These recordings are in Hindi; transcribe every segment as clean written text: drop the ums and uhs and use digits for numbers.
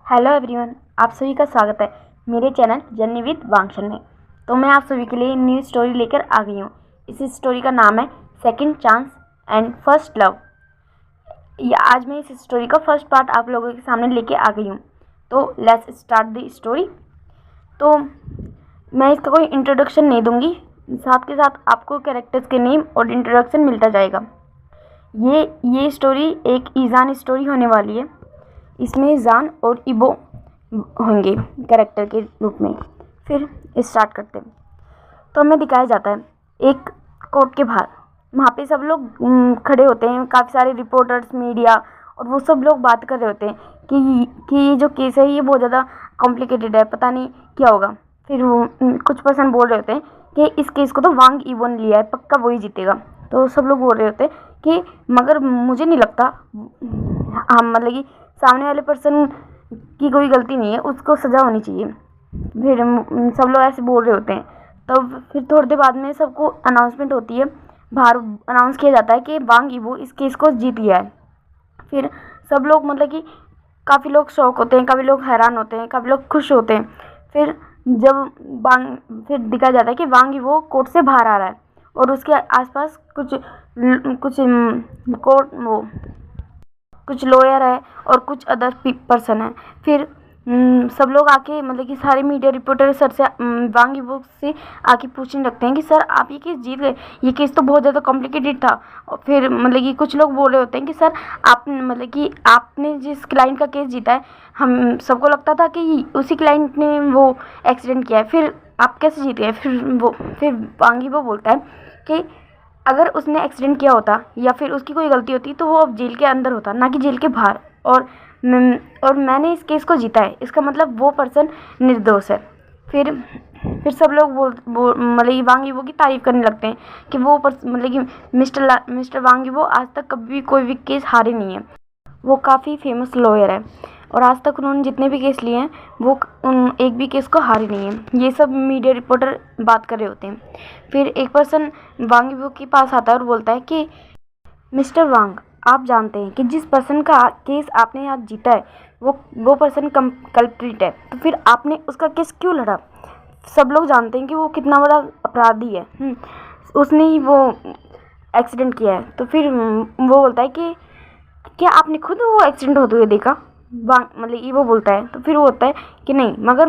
हेलो एवरीवन, आप सभी का स्वागत है मेरे चैनल जर्नी विद वांगशन में। तो मैं आप सभी के लिए न्यू स्टोरी लेकर आ गई हूँ। इस स्टोरी का नाम है second chance and first love. आज मैं इस स्टोरी का फर्स्ट पार्ट आप लोगों के सामने लेके आ गई हूँ। तो लेट्स स्टार्ट द स्टोरी। तो मैं इसका कोई इंट्रोडक्शन नहीं दूंगी, साथ के साथ आपको कैरेक्टर्स के नेम और इंट्रोडक्शन मिलता जाएगा। ये स्टोरी एक ईजान स्टोरी होने वाली है। इसमें जान और इबो होंगे कैरेक्टर के रूप में। फिर स्टार्ट करते हैं। तो हमें दिखाया जाता है एक कोर्ट के बाहर। वहाँ पे सब लोग खड़े होते हैं, काफ़ी सारे रिपोर्टर्स, मीडिया, और वो सब लोग बात कर रहे होते हैं कि ये जो केस है ये बहुत ज़्यादा कॉम्प्लिकेटेड है, पता नहीं क्या होगा। फिर वो कुछ पर्सन बोल रहे होते हैं कि इस केस को तो वांग इबो ने लिया है, पक्का वही जीतेगा। तो सब लोग बोल रहे होते हैं कि मगर मुझे नहीं लगता, हम मतलब कि सामने वाले पर्सन की कोई गलती नहीं है, उसको सज़ा होनी चाहिए। फिर सब लोग ऐसे बोल रहे होते हैं। तब फिर थोड़ी देर बाद में सबको अनाउंसमेंट होती है, बाहर अनाउंस किया जाता है कि वांग इबो इस केस को जीत गया है। फिर सब लोग मतलब कि काफ़ी लोग शौक होते हैं, काफ़ी लोग हैरान होते हैं, काफ़ी लोग खुश होते हैं। फिर जब फिर दिखाया जाता है कि वांग इबो कोर्ट से बाहर आ रहा है और उसके आसपास कुछ लॉयर है और कुछ अदर पर्सन है। फिर सब लोग आके मतलब कि सारे मीडिया रिपोर्टर सर से वांग इबो से आके पूछने लगते हैं कि सर आप ये केस जीत गए, ये केस तो बहुत ज़्यादा कॉम्प्लिकेटेड था। और फिर मतलब कि कुछ लोग बोल रहे होते हैं कि सर आप मतलब कि आपने जिस क्लाइंट का केस जीता है, हम सबको लगता था कि उसी क्लाइंट ने वो एक्सीडेंट किया है, फिर आप कैसे जीत गए। फिर वांग इबो बोलता है कि अगर उसने एक्सीडेंट किया होता या फिर उसकी कोई गलती होती तो वो अब जेल के अंदर होता, ना कि जेल के बाहर। और मैंने इस केस को जीता है, इसका मतलब वो पर्सन निर्दोष है। फिर सब लोग मतलब वांग इबो की तारीफ़ करने लगते हैं कि वो मतलब कि मिस्टर वांग इबो आज तक कभी कोई भी केस हारे नहीं है। वो काफ़ी फेमस लॉयर है और आज तक उन्होंने जितने भी केस लिए हैं वो एक भी केस को हारे नहीं है। ये सब मीडिया रिपोर्टर बात कर रहे होते हैं। फिर एक पर्सन वांग इबो के पास आता है और बोलता है कि मिस्टर वांग, आप जानते हैं कि जिस पर्सन का केस आपने आज जीता है वो पर्सन कल्प्रिट है, तो फिर आपने उसका केस क्यों लड़ा। सब लोग जानते हैं कि वो कितना बड़ा अपराधी है, उसने ही वो एक्सीडेंट किया है। तो फिर वो बोलता है कि क्या आपने खुद वो एक्सीडेंट होते हुए देखा। मतलब ये वो बोलता है। तो फिर वो होता है कि नहीं, मगर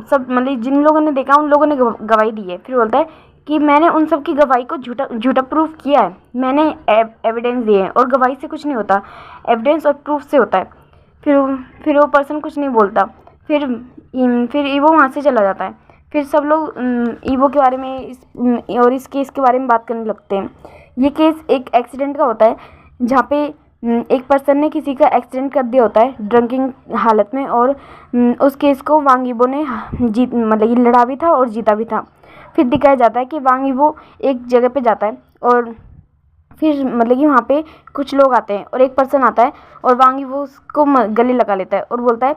सब मतलब जिन लोगों ने देखा उन लोगों ने गवाही दी है। फिर बोलता है कि मैंने उन सब की गवाही को झूठा प्रूफ किया है, मैंने एविडेंस दिए हैं और गवाही से कुछ नहीं होता, एविडेंस और प्रूफ से होता है। फिर वो पर्सन कुछ नहीं बोलता। फिर ईवो वहाँ से चला जाता है। फिर सब लोग ईवो के बारे में और इस केस के बारे में बात करने लगते हैं। ये केस एक एक्सीडेंट का होता है जहाँ पे एक पर्सन ने किसी का एक्सीडेंट कर दिया होता है ड्रिंकिंग हालत में, और उस केस को वांग इबो ने मतलब लड़ा भी था और जीता भी था। फिर दिखाया जाता है कि वांग इबो एक जगह पे जाता है और फिर मतलब कि वहाँ पे कुछ लोग आते हैं और एक पर्सन आता है और वांग इबो उसको गले लगा लेता है और बोलता है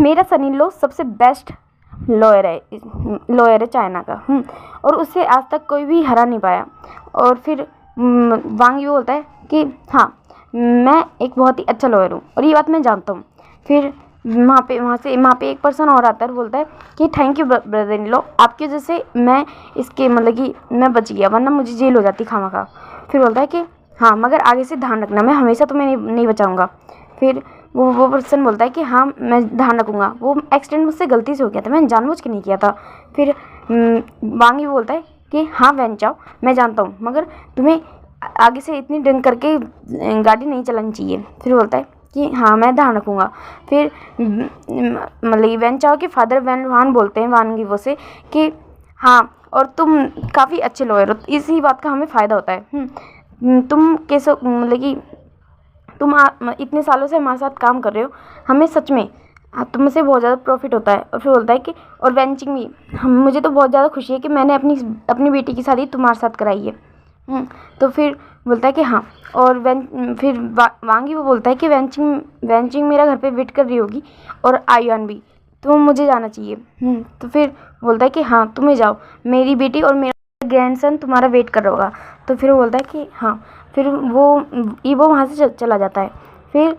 मेरा सन इन लॉ सबसे बेस्ट लॉयर है चाइना का, और उससे आज तक कोई भी हरा नहीं पाया। और फिर वांग इबो बोलता है कि हाँ, मैं एक बहुत ही अच्छा लॉयर हूँ और ये बात मैं जानता हूँ। फिर वहाँ पे एक पर्सन और आता है और बोलता है कि thank you brother in law, आपकी वजह से मैं इसके मतलब कि मैं बच गया, वरना मुझे जेल हो जाती खामखा। फिर बोलता है कि हाँ, मगर आगे से ध्यान रखना, मैं हमेशा तुम्हें नहीं बचाऊँगा। फिर वो पर्सन बोलता है कि हाँ, मैं ध्यान रखूँगा, वो एक्सीडेंट मुझसे गलती से हो गया था, मैंने जानबूझ के नहीं किया था। फिर वांग इबो बोलता है कि हाँ वैन चाओ, मैं जानता हूँ, मगर तुम्हें आगे से इतनी ड्रिंक करके गाड़ी नहीं चलानी चाहिए। फिर बोलता है कि हाँ, मैं ध्यान रखूँगा। फिर मतलब वैन चाओ के फादर वैन वान बोलते हैं वांग इबो से कि हाँ, और तुम काफ़ी अच्छे लॉयर हो, इसी बात का हमें फ़ायदा होता है। तुम कैसे मतलब कि तुम इतने सालों से हमारे साथ काम कर रहे हो, हमें सच में तुमसे बहुत ज़्यादा प्रॉफिट होता है। और फिर बोलता है कि और वेंचिंग भी, मुझे तो बहुत ज़्यादा खुशी है कि मैंने अपनी बेटी की शादी तुम्हारे साथ कराई है। तो फिर बोलता है कि हाँ, और फिर वांग इबो बोलता है कि वेंचिंग मेरा घर पे वेट कर रही होगी और आयुआन भी, तो मुझे जाना चाहिए। तो फिर बोलता है कि हाँ, तुम्हें जाओ, मेरी बेटी और मेरा ग्रैंडसन तुम्हारा वेट कर रहा होगा। तो फिर वो बोलता है कि हाँ। फिर वो इबो वहाँ से चला जाता है। फिर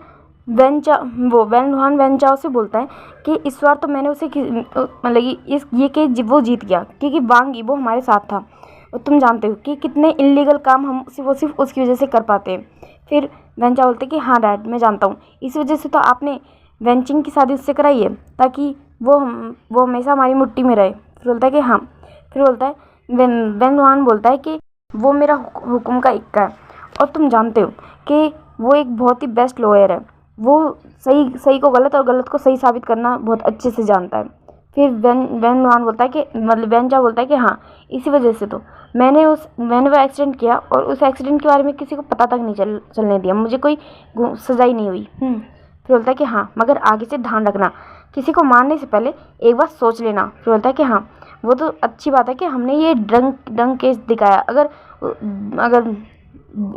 वैन लुहान वैन चाओ से बोलता है कि इस बार तो मैंने उसे मतलब कि ये केस वो जीत गया क्योंकि वांग यीबो हमारे साथ था, और तुम जानते हो कि कितने इल्लीगल काम हम सिर्फ उसकी वजह से कर पाते हैं। फिर वैन चाओ बोलते कि हाँ डैड, मैं जानता हूँ, इस वजह से तो आपने वैनचिंग की शादी उससे कराई है ताकि वो हमेशा हमारी मुट्ठी में रहे। फिर बोलता है कि हाँ। फिर बोलता है वैन लुहान बोलता है कि वो मेरा हुक्म का इक्का है, और तुम जानते हो कि वो एक बहुत ही बेस्ट लॉयर है। वो सही को गलत और गलत को सही साबित करना बहुत अच्छे से जानता है। फिर वैन लुहान बोलता है कि मतलब वैन चाओ बोलता है कि हाँ, इसी वजह से तो मैंने वो एक्सीडेंट किया, और उस एक्सीडेंट के बारे में किसी को पता तक नहीं चलने दिया, मुझे कोई सजा ही नहीं हुई। फिर बोलता है कि हाँ, मगर आगे से ध्यान रखना, किसी को मारने से पहले एक बार सोच लेना। फिर बोलता है कि हाँ, वो तो अच्छी बात है कि हमने ये ड्रंक केस दिखाया, अगर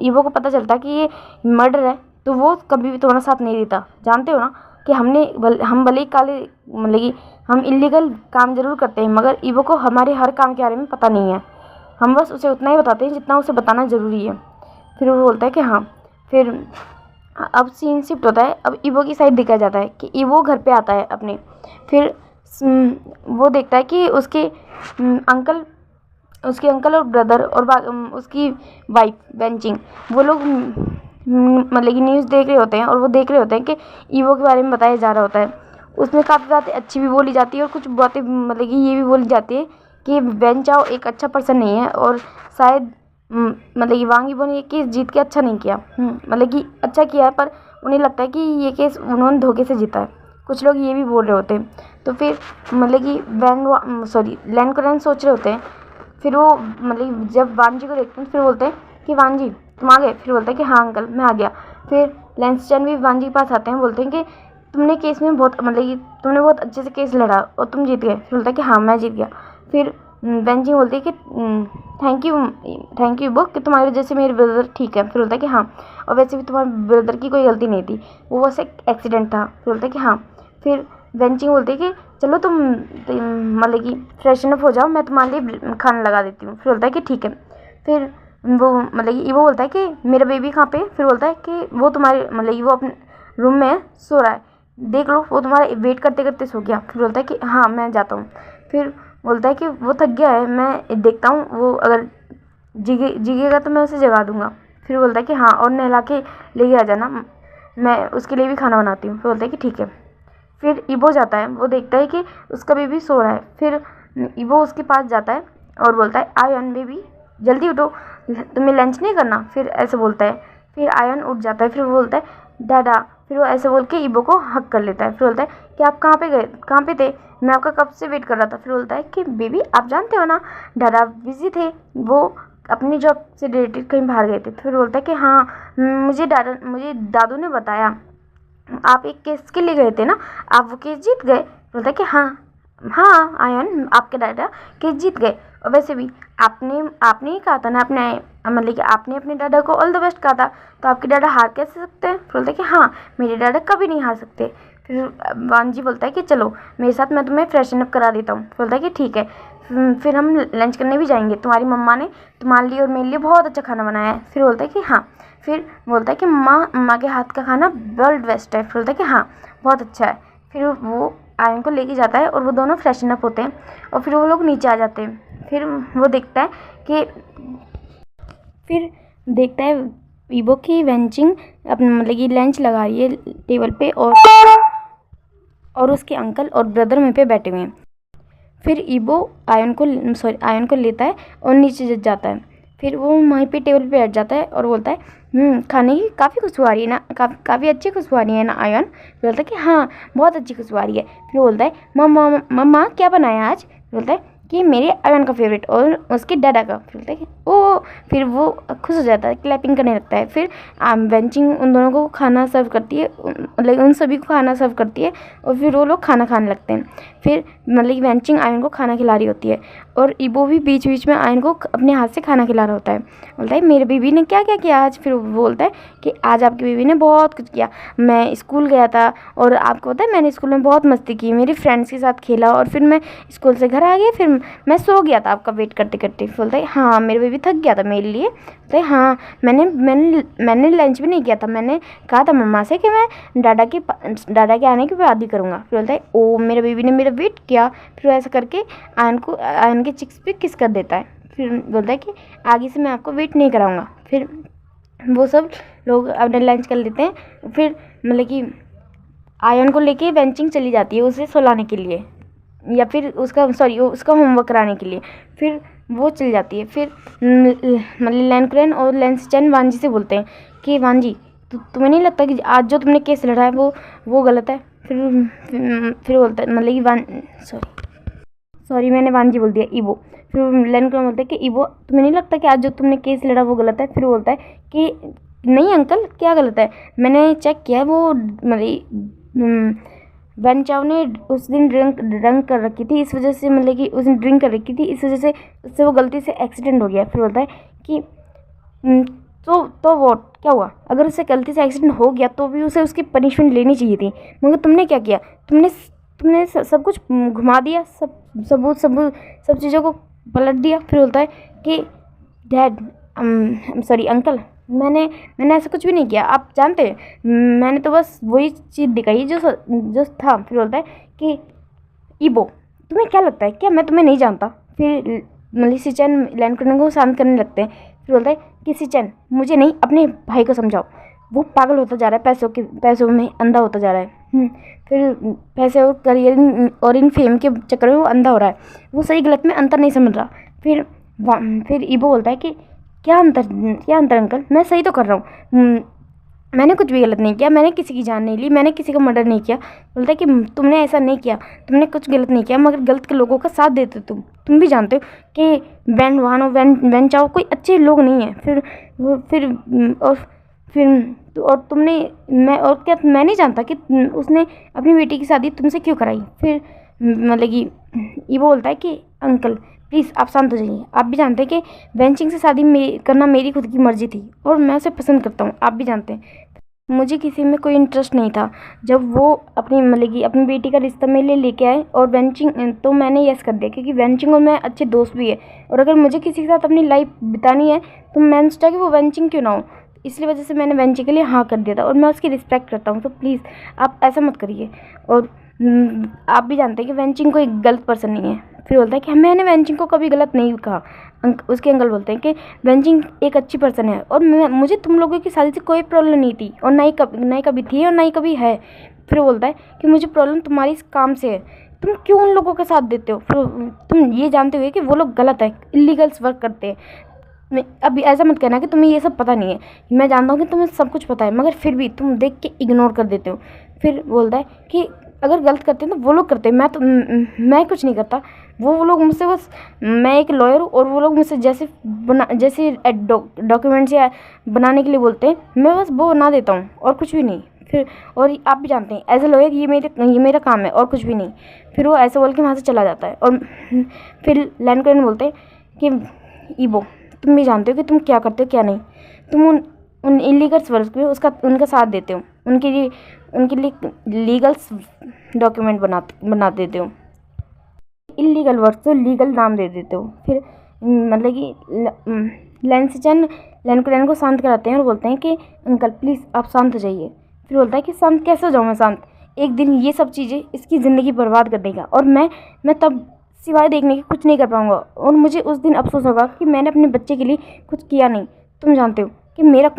ईवो को पता चलता कि ये मर्डर है तो वो कभी भी तुम्हारा साथ नहीं देता। जानते हो ना कि हम भले ही काले मतलब कि हम इल्लीगल काम ज़रूर करते हैं, मगर ईवो को हमारे हर काम के बारे में पता नहीं है। हम बस उसे उतना ही बताते हैं जितना उसे बताना ज़रूरी है। फिर वो बोलता है कि हाँ। फिर अब सीन शिफ्ट होता है, अब ईवो की साइड दिखाया जाता है कि ईवो घर पे आता है अपने। फिर वो देखता है कि उसके अंकल और ब्रदर और उसकी वाइफ वेंचिंग, वो लोग मतलब कि न्यूज़ देख रहे होते हैं, और वो देख रहे होते हैं कि ईवो के बारे में बताया जा रहा होता है। उसमें काफ़ी बातें अच्छी भी बोली जाती है और कुछ बातें मतलब कि ये भी बोली जाती है कि वैन चाओ एक अच्छा पर्सन नहीं है, और शायद मतलब कि वांग यीबो ने ये केस जीत के अच्छा नहीं किया, मतलब कि अच्छा किया है, पर उन्हें लगता है कि ये केस उन्होंने धोखे से जीता है। कुछ लोग ये भी बोल रहे होते हैं। तो फिर मतलब कि लैन कुरैन सोच रहे होते हैं। फिर वो मतलब जब वान जी को देखते हैं, फिर बोलते हैं कि वान जी तुम आ गए। फिर बोलता है कि हाँ अंकल, मैं आ गया। फिर लैंसचैन भी वान जी के पास आते हैं, बोलते हैं कि तुमने केस में बहुत मतलब कि तुमने बहुत अच्छे से केस लड़ा और तुम जीत गए। फिर बोलता है कि हाँ मैं जीत गया। फिर वेंचिंग बोलती है कि थैंक यू बुक कि तुम्हारी वजह से मेरे ब्रदर ठीक है। फिर बोलता है कि हाँ, और वैसे भी तुम्हारे ब्रदर की कोई गलती नहीं थी, वो बस एक एक्सीडेंट था। फिर बोलता है कि हाँ। फिर वेंचिंग बोलती है कि चलो तुम मतलब कि फ्रेशन अप हो जाओ, मैं तुम्हारे लिए खाना लगा देती हूँ। फिर बोलता है कि ठीक है। फिर वो मतलब कि वो बोलता है कि मेरा बेबी कहाँ पे। फिर बोलता है कि वो तुम्हारे मतलब कि वो अपने रूम में सो रहा है, देख लो, वो तुम्हारा वेट करते करते सो गया। फिर बोलता है कि हाँ मैं जाता हूँ। फिर बोलता है कि वो थक गया है, मैं देखता हूँ, वो अगर जिगेगा तो मैं उसे जगा दूँगा। फिर बोलता है कि हाँ, और नहला के लेके आ जाना, मैं उसके लिए भी खाना बनाती हूँ। फिर बोलता है कि ठीक है। फिर ईबो जाता है, वो देखता है कि उसका बेबी सो रहा है। फिर ईबो उसके पास जाता है और बोलता है आयन बेबी जल्दी उठो, तुम्हें लंच नहीं करना। फिर ऐसे बोलता है। फिर आयन उठ जाता है। फिर वो बोलता है दादा। फिर वो ऐसे बोल के ईबो को हक कर लेता है। फिर बोलता है कि आप कहाँ पे थे, मैं आपका कब से वेट कर रहा था। फिर बोलता है कि बेबी आप जानते हो ना, दादा बिजी थे, वो अपनी जॉब से रिलेटेड कहीं बाहर गए थे। फिर बोलता है कि हाँ, मुझे दादू ने बताया आप एक केस के लिए गए थे ना, आप वो केस जीत गए। बोलता है कि हाँ आयन, आपके दादा केस जीत गए, और वैसे भी आपने ही कहा था ना, अपने मतलब कि आपने अपने दादा को ऑल द बेस्ट कहा था, तो आपके दादा हार कैसे सकते हैं। बोलता है कि हाँ, मेरे दादा कभी नहीं हार सकते। फिर वान जी बोलता है कि चलो मेरे साथ, मैं तुम्हें फ्रेशन अप करा देता हूँ। बोलता है कि ठीक है, फिर हम लंच करने भी जाएंगे, तुम्हारी मम्मा ने तुम्हारे लिए और मेरे लिए बहुत अच्छा खाना बनाया है। फिर बोलता है कि हाँ। फिर बोलता है कि माँ के हाथ का खाना वर्ल्ड बेस्ट है। फिर बोलता है कि हाँ बहुत अच्छा है। फिर वो आयन को लेके जाता है और वो दोनों फ्रेशन अप होते हैं, और फिर वो लोग नीचे आ जाते हैं। फिर वो देखता है कि ईबो की वेंचिंग अपने मतलब कि लंच लगा रही है टेबल पे, और उसके अंकल और ब्रदर वहीं पे बैठे हुए हैं। फिर ईबो आयन को लेता है और नीचे जाता है। फिर वो वहीं पे टेबल पे बैठ जाता है और बोलता है खाने की काफ़ी खुशबू आ रही है ना, काफ़ी अच्छी खुशबू आ रही है ना आयन। बोलता है कि हाँ बहुत अच्छी खुशबू आ रही है। फिर बोलता है मम्मा क्या बनाया आज। बोलता है कि मेरे आयन का फेवरेट और उसके दादा का। फिर बोलता है कि ओ, फिर वो खुश हो जाता है, क्लैपिंग करने लगता है। फिर वेंचिंग उन दोनों को खाना सर्व करती है, मतलब उन सभी को खाना सर्व करती है, और फिर वो लोग खाना खाने लगते हैं। फिर मतलब वेंचिंग आयन को खाना खिला रही होती है, और ईबो भी बीच बीच में आयन को अपने हाथ से खाना खिला रहा होता है। बोलता है मेरे बेबी ने क्या क्या किया आज। फिर वो बोलता है कि आज आपकी बेबी ने बहुत कुछ किया, मैं स्कूल गया था, और आपको पता है मैंने स्कूल में बहुत मस्ती की, मेरे फ्रेंड्स के साथ खेला, और फिर मैं स्कूल से घर आ गया, फिर मैं सो गया था आपका वेट करते करते। बोलता है हाँ मेरा बेबी थक गया था मेरे लिए। बोलता है हाँ मैंने लंच भी नहीं किया था, मैंने कहा था मम्मा से कि मैं डाडा के आने के बाद ही करूँगा। फिर बोलता है ओ मेरे बेबी ने मेरा वेट किया। फिर ऐसा करके आयन के चिक्स पे किस कर देता है। फिर बोलता है कि आगे से मैं आपको वेट नहीं कराऊँगा। फिर वो सब लोग अपने लंच कर लेते हैं। फिर मतलब कि आयन को लेके वेंचिंग चली जाती है उसे सुलाने के लिए, या फिर उसका होमवर्क कराने के लिए। फिर वो चली जाती है। फिर मतलब लैनकुरैन और लैंसचैन वांजी से बोलते हैं कि वांजी तुम्हें नहीं लगता कि आज जो तुमने केस लड़ा है वो गलत है। फिर बोलता है मतलब कि सॉरी मैंने वांजी बोल दिया, ईबो। फिर लैनकुरैन बोलता है कि ईबो तुम्हें नहीं लगता कि आज जो तुमने केस लड़ा वो गलत है। फिर बोलता है कि नहीं अंकल क्या गलत है, मैंने चेक किया वो मतलब वैन चाओ ने उस दिन ड्रिंक कर रखी थी, इस वजह से मतलब कि उसने ड्रिंक कर रखी थी, इस वजह से उससे वो गलती से एक्सीडेंट हो गया। फिर बोलता है कि तो वो क्या हुआ, अगर उससे गलती से एक्सीडेंट हो गया तो भी उसे उसकी पनिशमेंट लेनी चाहिए थी, मगर तुमने क्या किया, तुमने सब कुछ घुमा दिया, सब चीज़ों को पलट दिया। फिर बोलता है कि डैड सॉरी अंकल मैंने ऐसा कुछ भी नहीं किया, आप जानते हैं मैंने तो बस वही चीज़ दिखाई जो था। फिर बोलता है कि ईबो तुम्हें क्या लगता है क्या मैं तुम्हें नहीं जानता। फिर सिचैन लैनकुरैन को शांत करने लगते हैं। फिर बोलता है कि सिचैन मुझे नहीं अपने भाई को समझाओ, वो पागल होता जा रहा है, पैसों में अंधा होता जा रहा है। फिर पैसे और करियर और इन फेम के चक्कर में वो अंधा हो रहा है, वो सही गलत में अंतर नहीं समझ रहा। फिर ईबो बोलता है कि क्या अंतर अंकल, मैं सही तो कर रहा हूँ, मैंने कुछ भी गलत नहीं किया, मैंने किसी की जान नहीं ली, मैंने किसी का मर्डर नहीं किया। बोलता है कि तुमने ऐसा नहीं किया, तुमने कुछ गलत नहीं किया, मगर गलत के लोगों का साथ देते तुम भी जानते हो कि वैन चाओ कोई अच्छे लोग नहीं है। और तुमने मैं नहीं जानता कि उसने अपनी बेटी की शादी तुमसे क्यों कराई। फिर मतलब कि ये बोलता है कि अंकल प्लीज़ आप शांत हो जाइए, आप भी जानते हैं कि वेंचिंग से शादी करना मेरी खुद की मर्जी थी और मैं उसे पसंद करता हूँ, आप भी जानते हैं मुझे किसी में कोई इंटरेस्ट नहीं था। जब वो अपनी मतलब कि अपनी बेटी का रिश्ता मेरे लिए लेके आए और वेंचिंग, तो मैंने यस कर दिया, क्योंकि वेंचिंग और मैं अच्छे दोस्त भी है, और अगर मुझे किसी के साथ अपनी लाइफ बितानी है तो मैंने सोचा कि वो वेंचिंग क्यों ना हो, इसलिए वजह से मैंने वेंचिंग के लिए हाँ कर दिया था, और मैं उसकी रिस्पेक्ट करता हूँ। तो प्लीज़ आप ऐसा मत करिए। और आप भी जानते हैं कि वेंचिंग कोई गलत पर्सन नहीं है। फिर बोलता है कि मैंने वेंचिंग को कभी गलत नहीं कहा। उसके अंकल बोलते हैं कि वेंचिंग एक अच्छी पर्सन है और मुझे तुम लोगों की शादी से कोई प्रॉब्लम नहीं थी, और ना ही कभी थी और ना ही कभी है। फिर बोलता है कि मुझे प्रॉब्लम तुम्हारी इस काम से है, तुम क्यों उन लोगों का साथ देते हो, फिर तुम ये जानते हुए कि वो लोग गलत है, इलीगल्स वर्क करते हैं। अभी ऐसा मत कहना कि तुम्हें ये सब पता नहीं है, मैं जानता हूँ कि तुम्हें सब कुछ पता है, मगर फिर भी तुम देख के इग्नोर कर देते हो। फिर बोलता है कि अगर गलत करते हैं तो वो लोग करते हैं, मैं कुछ नहीं करता, वो लोग मुझसे बस, मैं एक लॉयर हूँ और वो लोग मुझसे जैसे डॉक्यूमेंट्स या बनाने के लिए बोलते हैं, मैं बस वो बना देता हूँ और कुछ भी नहीं। फिर और आप भी जानते हैं एज ए लॉयर ये मेरा काम है और कुछ भी नहीं। फिर वो ऐसे बोल के वहाँ से चला जाता है। और फिर लैनकुरैन बोलते हैं कि ईबो तुम भी जानते हो कि तुम क्या करते हो क्या नहीं, तुम उन इलीगल्स वर्क में उनका साथ देते हो, उनके लिए लीगल्स डॉक्यूमेंट बना देते हो, इलीगल वर्क को लीगल नाम दे देते हो। फिर मतलब कि लैंसचैन लैनकुरैन को शांत कराते हैं और बोलते हैं कि अंकल प्लीज़ आप शांत हो जाइए। फिर बोलता है कि शांत कैसे हो जाऊँ मैं शांत, एक दिन ये सब चीज़ें इसकी ज़िंदगी बर्बाद कर देगा और मैं तब सिवाय देखने के कुछ नहीं कर पाऊँगा, और मुझे उस दिन अफसोस होगा कि मैंने अपने बच्चे के लिए कुछ किया नहीं। तुम जानते हो कि मैंने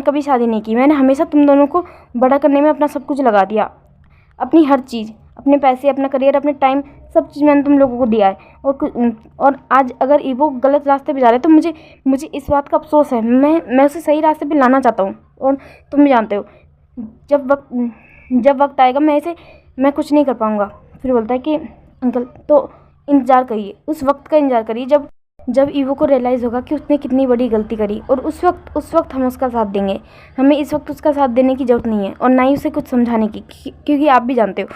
कभी शादी नहीं की, मैंने हमेशा तुम दोनों को बड़ा करने में अपना सब कुछ लगा दिया, अपनी हर चीज़, अपने पैसे, अपना करियर, अपने टाइम, सब चीज़ मैंने तुम लोगों को दिया है। और आज अगर ईबो गलत रास्ते पे जा रहे हैं तो मुझे इस बात का अफसोस है, मैं उसे सही रास्ते पे लाना चाहता हूँ, और तुम भी जानते हो जब वक्त आएगा मैं कुछ नहीं कर पाऊँगा। फिर बोलता है कि अंकल तो इंतज़ार करिए, उस वक्त का इंतज़ार करिए जब ईवो को रियलाइज़ होगा कि उसने कितनी बड़ी गलती करी, और उस वक्त हम उसका साथ देंगे। हमें इस वक्त उसका साथ देने की ज़रूरत नहीं है, और ना ही उसे कुछ समझाने की, क्योंकि आप भी जानते हो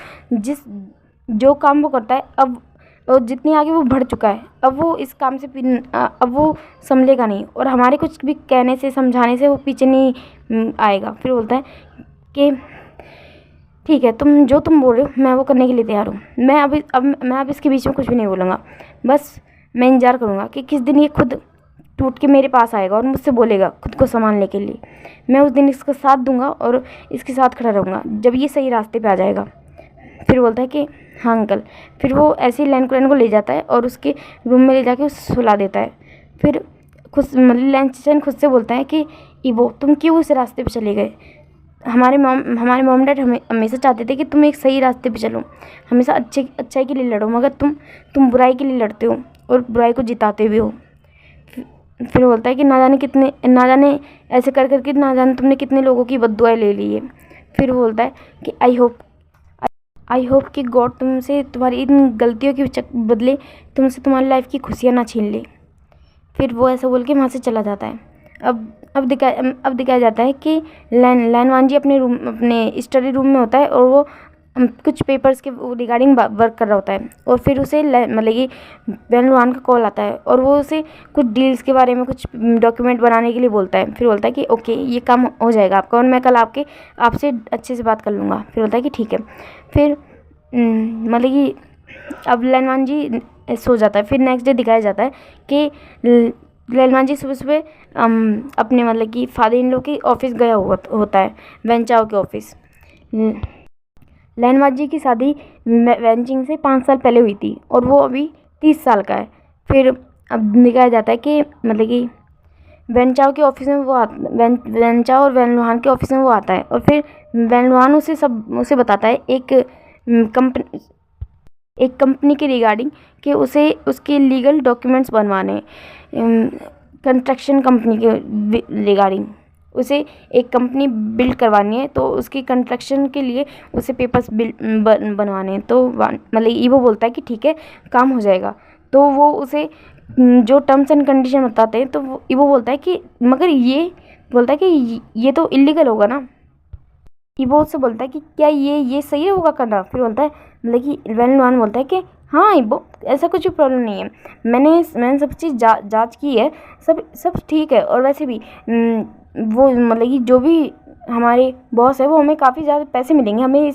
जो काम वो करता है अब, और जितनी आगे वो बढ़ चुका है, अब वो इस काम से अब वो संभलेगा नहीं, और हमारे कुछ भी कहने से समझाने से वो पीछे नहीं आएगा। फिर बोलता है कि ठीक है, तुम बोल रहे हो मैं वो करने के लिए तैयार हूँ। मैं अब इसके बीच में कुछ भी नहीं बोलूँगा। बस मैं इंतज़ार करूँगा कि किस दिन ये खुद टूट के मेरे पास आएगा और मुझसे बोलेगा खुद को संभालने के लिए। मैं उस दिन इसका साथ दूंगा और इसके साथ खड़ा रहूँगा जब ये सही रास्ते पे आ जाएगा। फिर बोलता है कि हाँ अंकल। फिर वो ऐसे ही लैन को ले जाता है और उसके रूम में ले जाके उसे सुला देता है। फिर खुद मतलब लैन चैन खुद से बोलता है कि ईबो तुम क्यों उस रास्ते पे चले गए। हमारे मॉम डैड हमेशा चाहते थे कि तुम एक सही रास्ते पे चलो, हमेशा अच्छाई के लिए लड़ो, मगर तुम बुराई के लिए लड़ते हो और बुराई को जिताते भी हो। फिर बोलता है कि ना जाने ऐसे कर करके ना जाने तुमने कितने लोगों की बद्दुआएं ले ली है। फिर वो बोलता है कि आई होप कि गॉड तुमसे तुम्हारी इन गलतियों के बदले तुमसे तुम्हारी लाइफ की खुशियाँ ना छीन ले। फिर वो ऐसा बोल के वहाँ से चला जाता है। अब दिखाया जाता है कि लैनवान जी अपने स्टडी रूम में होता है और वो कुछ पेपर्स के रिगार्डिंग वर्क कर रहा होता है। और फिर उसे मतलब कि लैनवान का कॉल आता है और वो उसे कुछ डील्स के बारे में कुछ डॉक्यूमेंट बनाने के लिए बोलता है। फिर बोलता है कि ओके ये काम हो जाएगा आपका और मैं कल आपसे अच्छे से बात कर लूँगा। फिर बोलता है कि ठीक है। फिर मतलब कि अब लैनवान जी सो जाता है। फिर नेक्स्ट डे दिखाया जाता है कि लैनवान जी सुबह सुबह अपने मतलब कि फादर इन लॉ के ऑफिस गया होता है, वेंचाओ के ऑफिस। लैनवान जी की शादी वेंचिंग से 5 साल पहले हुई थी और वो अभी 30 साल का है। फिर अब दिखाया जाता है कि मतलब कि वेंचाओ के ऑफिस में वेंचाओ और वेनलुहान के ऑफिस में वो आता है और फिर वेनलुहान उसे बताता है एक कंपनी के रिगार्डिंग कि उसे उसके लीगल डॉक्यूमेंट्स बनवाने, कंस्ट्रक्शन कंपनी के रिगार्डिंग उसे एक कंपनी बिल्ड करवानी है, तो उसकी कंस्ट्रक्शन के लिए उसे पेपर्स बनवाने हैं। तो मतलब ईवो बोलता है कि ठीक है काम हो जाएगा। तो वो उसे जो टर्म्स एंड कंडीशन बताते हैं तो ईवो बोलता है कि मगर ये तो इलीगल होगा ना। ईवो उससे बोलता है कि क्या ये सही होगा करना। फिर बोलता है मतलब कि वेनलुआन बोलता है कि हाँ ईवो ऐसा कुछ प्रॉब्लम नहीं है, मैंने सब चीज़ जांच की है, सब ठीक है। और वैसे भी वो मतलब कि जो भी हमारे बॉस है वो हमें काफ़ी ज़्यादा पैसे मिलेंगे, हमें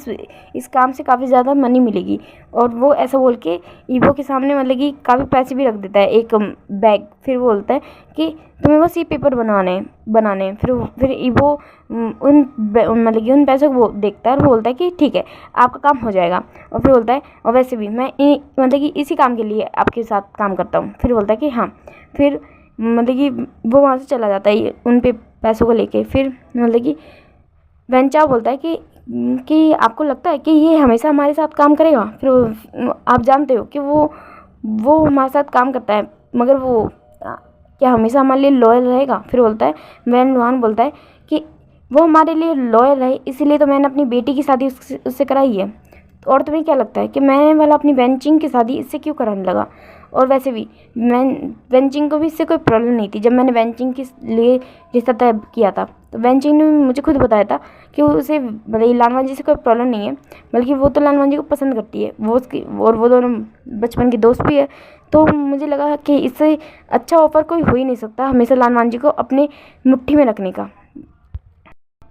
इस काम से काफ़ी ज़्यादा मनी मिलेगी। और वो ऐसा बोल के ईवो के सामने मतलब कि काफ़ी पैसे भी रख देता है एक बैग। फिर वो बोलता है कि तुम्हें बस ये पेपर बनाने हैं। फिर ईवो मतलब कि उन पैसों को देखता है और बोलता है कि ठीक है आपका काम हो जाएगा। और फिर बोलता है और वैसे भी मैं मतलब कि इसी काम के लिए आपके साथ काम करता हूँ। फिर बोलता है कि हाँ। फिर मतलब कि वो वहाँ से चला जाता है उन पैसों को लेके। फिर मतलब कि वेंचाओ बोलता है कि आपको लगता है कि ये हमेशा हमारे साथ काम करेगा। फिर आप जानते हो कि वो हमारे साथ काम करता है, मगर वो क्या हमेशा हमारे लिए लॉयल रहेगा। फिर बोलता है वेनलुआन बोलता है कि वो हमारे लिए लॉयल रहे इसीलिए तो मैंने अपनी बेटी की शादी उससे कराई है। और तुम्हें क्या लगता है कि मैं वाला अपनी वेंचिंग की शादी इससे क्यों कराने लगा। और वैसे भी वेंचिंग को भी इससे कोई प्रॉब्लम नहीं थी। जब मैंने वेंचिंग के लिए रिश्ता तय किया था तो वेंचिंग ने मुझे खुद बताया था कि उसे मतलब लानवान जी से कोई प्रॉब्लम नहीं है, बल्कि वो तो लानवान जी को पसंद करती है, वो उसकी और वो दोनों बचपन के दोस्त भी है। तो मुझे लगा कि इससे अच्छा ऑफर कोई हो ही नहीं सकता हमेशा लानवान जी को अपने मुट्ठी में रखने का।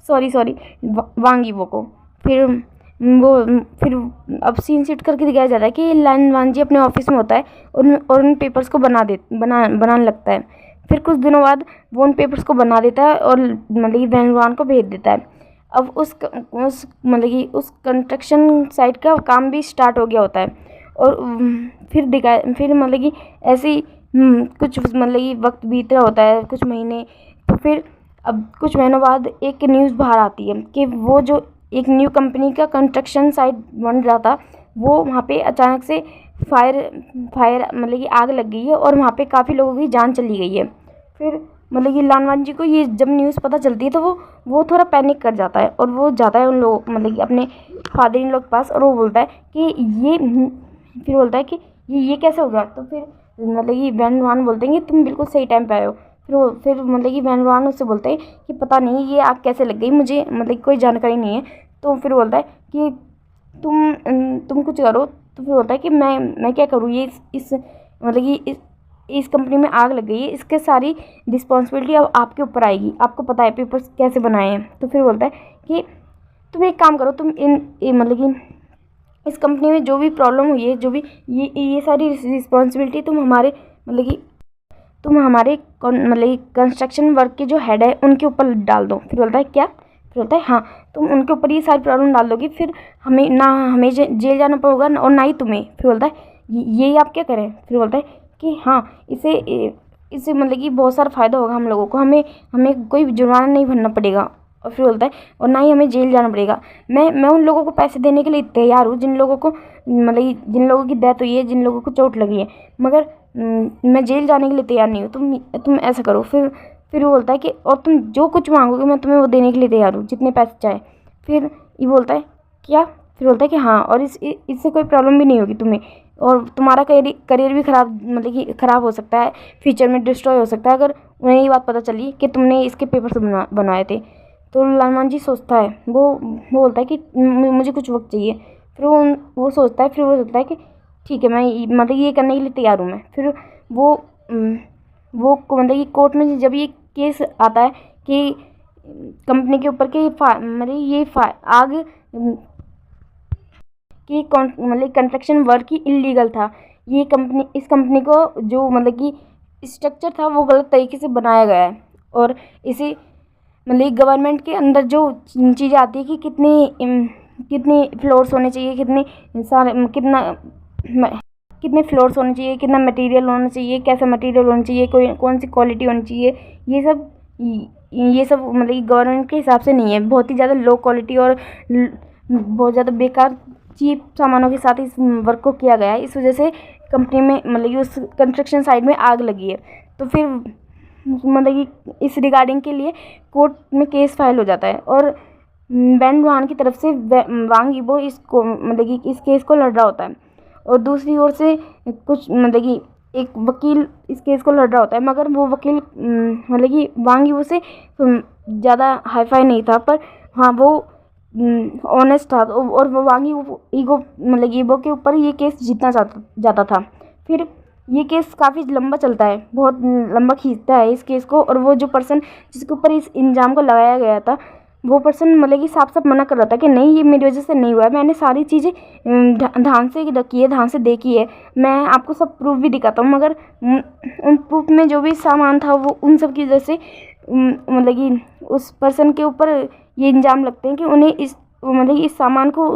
सॉरी वांग ईवो को। फिर अब सीन शिफ्ट करके दिखाया जाता है कि लैनवान जी अपने ऑफिस में होता है और उन पेपर्स को बनाने लगता है। फिर कुछ दिनों बाद वो उन पेपर्स को बना देता है और मतलब कि वेनलुआन को भेज देता है। अब उस मतलब कि उस कंस्ट्रक्शन साइट का काम भी स्टार्ट हो गया होता है। और फिर मतलब कि ऐसे ही कुछ मतलब कि वक्त बीत रहा होता है, कुछ महीने। तो फिर अब कुछ महीनों बाद एक न्यूज़ बाहर आती है कि वो जो एक न्यू कंपनी का कंस्ट्रक्शन साइट बन रहा था वो वहाँ पे अचानक से फायर मतलब कि आग लग गई है और वहाँ पे काफ़ी लोगों की जान चली गई है। फिर मतलब कि लानवान जी को ये जब न्यूज़ पता चलती है तो वो थोड़ा पैनिक कर जाता है और वो जाता है उन लोग मतलब कि अपने फादर इन लोग के पास और वो बोलता है कि फिर बोलता है कि ये कैसे हो गया। तो फिर मतलब कि वेनलुआन बोलते हैं कि तुम बिल्कुल सही टाइम पे आए हो। फिर मतलब कि वेनलुआन उससे बोलते हैं कि पता नहीं ये आग कैसे लग गई, मुझे मतलब कोई जानकारी नहीं है। तो फिर बोलता है कि तुम कुछ करो। तो फिर बोलता है कि मैं क्या करूँ, ये इस मतलब कि इस कंपनी में आग लग गई है, इसके सारी रिस्पॉन्सिबिलिटी अब आपके ऊपर आएगी, आपको पता है पेपर्स कैसे बनाए हैं। तो फिर बोलता है कि तुम एक काम करो, तुम मतलब कि इस कंपनी में जो भी प्रॉब्लम हुई है, जो भी ये सारी रिस्पॉन्सिबिलिटी तुम हमारे मतलब कि तुम हमारे मतलब कि कंस्ट्रक्शन वर्क के जो हेड है उनके ऊपर डाल दो। फिर बोलता है क्या? फिर बोलता है हाँ, तुम उनके ऊपर ये सारी प्रॉब्लम डाल दोगी, फिर हमें जेल जाना पड़ेगा और ना ही तुम्हें। फिर बोलता है ये आप क्या करें? फिर बोलता है कि हाँ, इससे मतलब कि बहुत सारा फ़ायदा होगा हम लोगों को, हमें कोई जुर्माना नहीं भरना पड़ेगा। और फिर बोलता है और ना ही हमें जेल जाना पड़ेगा। मैं उन लोगों को पैसे देने के लिए तैयार हूँ जिन लोगों को मतलब जिन लोगों की डेथ हुई है, जिन लोगों को चोट लगी है, मगर मैं जेल जाने के लिए तैयार नहीं हूँ। तुम ऐसा करो। फिर वो बोलता है कि और तुम जो कुछ मांगोगे मैं तुम्हें वो देने के लिए तैयार हूँ, जितने पैसे चाहे। फिर ये बोलता है क्या? फिर बोलता है कि हाँ, और इससे कोई प्रॉब्लम भी नहीं होगी तुम्हें, और तुम्हारा करियर भी ख़राब मतलब कि ख़राब हो सकता है, फ्यूचर में डिस्ट्रॉय हो सकता है अगर उन्हें ये बात पता चली कि तुमने इसके पेपर्स बनवाए थे। तो लालमान जी सोचता है, वो बोलता है कि मुझे कुछ वक्त चाहिए। फिर वो सोचता है, फिर वो सोचता है कि ठीक है, मैं मतलब ये करने के लिए तैयार हूँ मैं। फिर वो मतलब कि कोर्ट में जब ये केस आता है कि कंपनी के ऊपर कि मतलब ये आग कि मतलब कंस्ट्रक्शन वर्क ही इलीगल था, इस कंपनी को जो मतलब कि स्ट्रक्चर था वो गलत तरीके से बनाया गया है, और इसे मतलब गवर्नमेंट के अंदर जो चीज़ें आती है कि कितने फ्लोर्स होने चाहिए, कितने फ्लोर्स होने चाहिए, कितना मटेरियल होना चाहिए, कैसा मटेरियल होना चाहिए, कौन सी क्वालिटी होनी चाहिए, ये सब मतलब कि गवर्नमेंट के हिसाब से नहीं है। बहुत ही ज़्यादा लो क्वालिटी और बहुत ज़्यादा बेकार चीप सामानों के साथ इस वर्क को किया गया है। इस वजह से कंपनी में मतलब कि उस कंस्ट्रक्शन साइट में आग लगी है। तो फिर मतलब कि इस रिगार्डिंग के लिए कोर्ट में केस फाइल हो जाता है, और बेन वांग की तरफ से वांग यीबो इसको मतलब कि इस केस को लड़ रहा होता है, और दूसरी ओर से कुछ मतलब कि एक वकील इस केस को लड़ रहा होता है, मगर वो वकील मतलब कि वांग यीबो से ज़्यादा हाई फाई नहीं था, पर हाँ वो ऑनेस्ट था, और वो वांग यीबो के ऊपर ये केस जीतना जाता था। फिर ये केस काफ़ी लंबा चलता है, बहुत लंबा खींचता है इस केस को, और वो जो पर्सन जिसके ऊपर इस इल्ज़ाम को लगाया गया था, वो पर्सन मतलब कि साफ साफ मना कर रहा था कि नहीं, ये मेरी वजह से नहीं हुआ है, मैंने सारी चीज़ें ध्यान से रखी है, ध्यान से देखी है, मैं आपको सब प्रूफ भी दिखाता हूँ, मगर उन प्रूफ में जो भी सामान था वो उन सब की वजह से मतलब कि उस पर्सन के ऊपर ये इल्ज़ाम लगते हैं कि उन्हें इस सामान को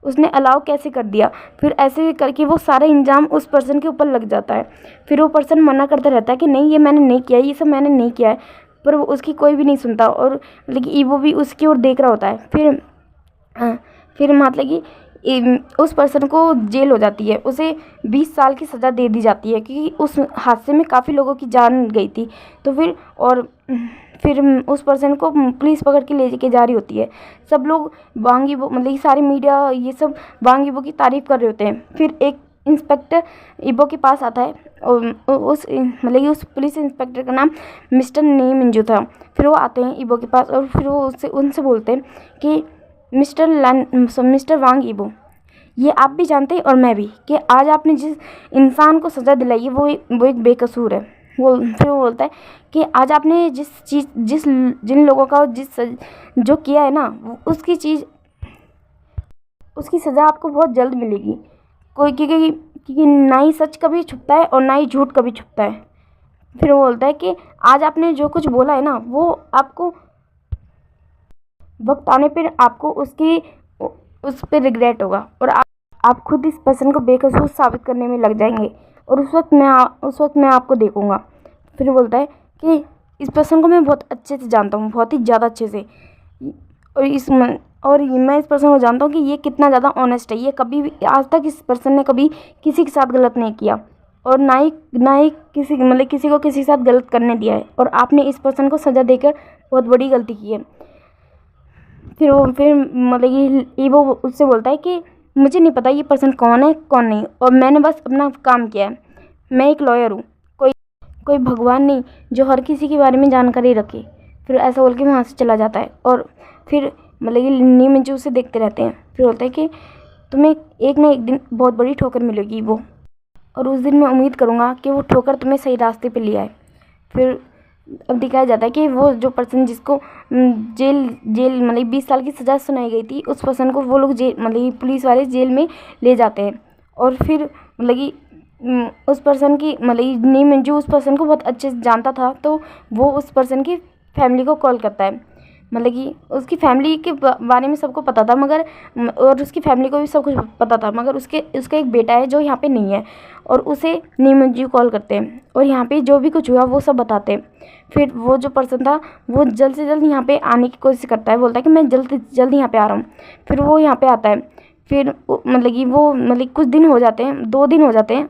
उसने अलाउ कैसे कर दिया। फिर ऐसे करके वो सारा इल्ज़ाम उस पर्सन के ऊपर लग जाता है। फिर वो पर्सन मना करता रहता है कि नहीं, ये मैंने नहीं किया, ये सब मैंने नहीं किया है, पर वो उसकी कोई भी नहीं सुनता, और मतलब ईवो भी उसकी ओर देख रहा होता है। फिर मतलब कि उस पर्सन को जेल हो जाती है, उसे 20 साल की सज़ा दे दी जाती है, क्योंकि उस हादसे में काफ़ी लोगों की जान गई थी। तो फिर उस पर्सन को पुलिस पकड़ के ले के जा रही होती है। सब लोग वांग यीबो मतलब कि सारी मीडिया ये सब वांग यीबो की तारीफ़ कर रहे होते हैं। फिर एक इंस्पेक्टर ईबो के पास आता है, और मतलब कि उस पुलिस इंस्पेक्टर का नाम मिस्टर नी मिंजू था। फिर वो आते हैं ईबो के पास, और फिर वो उनसे बोलते हैं कि मिस्टर वांग यीबो, ये आप भी जानते हैं और मैं भी, कि आज आपने जिस इंसान को सज़ा दिलाई है वो एक बेकसूर है। फिर वो बोलता है कि आज आपने जिन लोगों का जो किया है ना, उसकी सज़ा आपको बहुत जल्द मिलेगी। क्योंकि ना ही सच कभी छुपता है और ना ही झूठ कभी छुपता है। फिर वो बोलता है कि आज आपने जो कुछ बोला है ना, वो आपको वक्त आने पर आपको उस पर रिग्रेट होगा, और आप खुद इस पर्सन को बेकसूर साबित करने में लग जाएंगे, और उस वक्त मैं आपको देखूंगा। फिर बोलता है कि इस पर्सन को मैं बहुत अच्छे से जानता हूँ, बहुत ही ज़्यादा अच्छे से, और मैं इस पर्सन को जानता हूँ कि ये कितना ज़्यादा ऑनेस्ट है। ये कभी भी आज तक इस पर्सन ने कभी किसी के साथ गलत नहीं किया, और ना ही किसी को किसी के साथ गलत करने दिया है, और आपने इस पर्सन को सज़ा देकर बहुत बड़ी गलती की है। फिर मतलब कि ईवो उससे बोलता है कि मुझे नहीं पता ये पर्सन कौन है कौन नहीं, और मैंने बस अपना काम किया है, मैं एक लॉयर हूँ, कोई भगवान नहीं जो हर किसी के बारे में जानकारी रखे। फिर ऐसा बोल के वहाँ से चला जाता है, और फिर मतलब कि नी मिंजू उसे देखते रहते हैं। फिर बोलता है कि तुम्हें एक ना एक दिन बहुत बड़ी ठोकर मिलेगी वो, और उस दिन मैं उम्मीद करूँगा कि वो ठोकर तुम्हें सही रास्ते पे ले आए। अब दिखाया जाता है कि वो जो पर्सन जिसको जेल जेल मतलब 20 साल की सज़ा सुनाई गई थी, उस पर्सन को वो लोग जेल मतलब पुलिस वाले जेल में ले जाते हैं। और फिर मतलब कि उस पर्सन की मतलब नीम मंजू उस पर्सन को बहुत अच्छे से जानता था, तो वो उस पर्सन की फैमिली को कॉल करता है। मतलब कि उसकी फैमिली के बारे में सबको पता था, मगर और उसकी फैमिली को भी सब कुछ पता था, मगर उसका एक बेटा है जो यहाँ पे नहीं है, और उसे नीम मंजू कॉल करते हैं और यहाँ पे जो भी कुछ हुआ वो सब बताते हैं। फिर वो जो पर्सन था वो जल्द से जल्द यहाँ पे आने की कोशिश करता है, बोलता है कि मैं जल्द से जल्द यहाँ पे आ रहा हूँ। फिर वो यहाँ पे आता है। फिर मतलब कि वो मतलब कुछ दिन हो जाते हैं, 2 दिन हो जाते हैं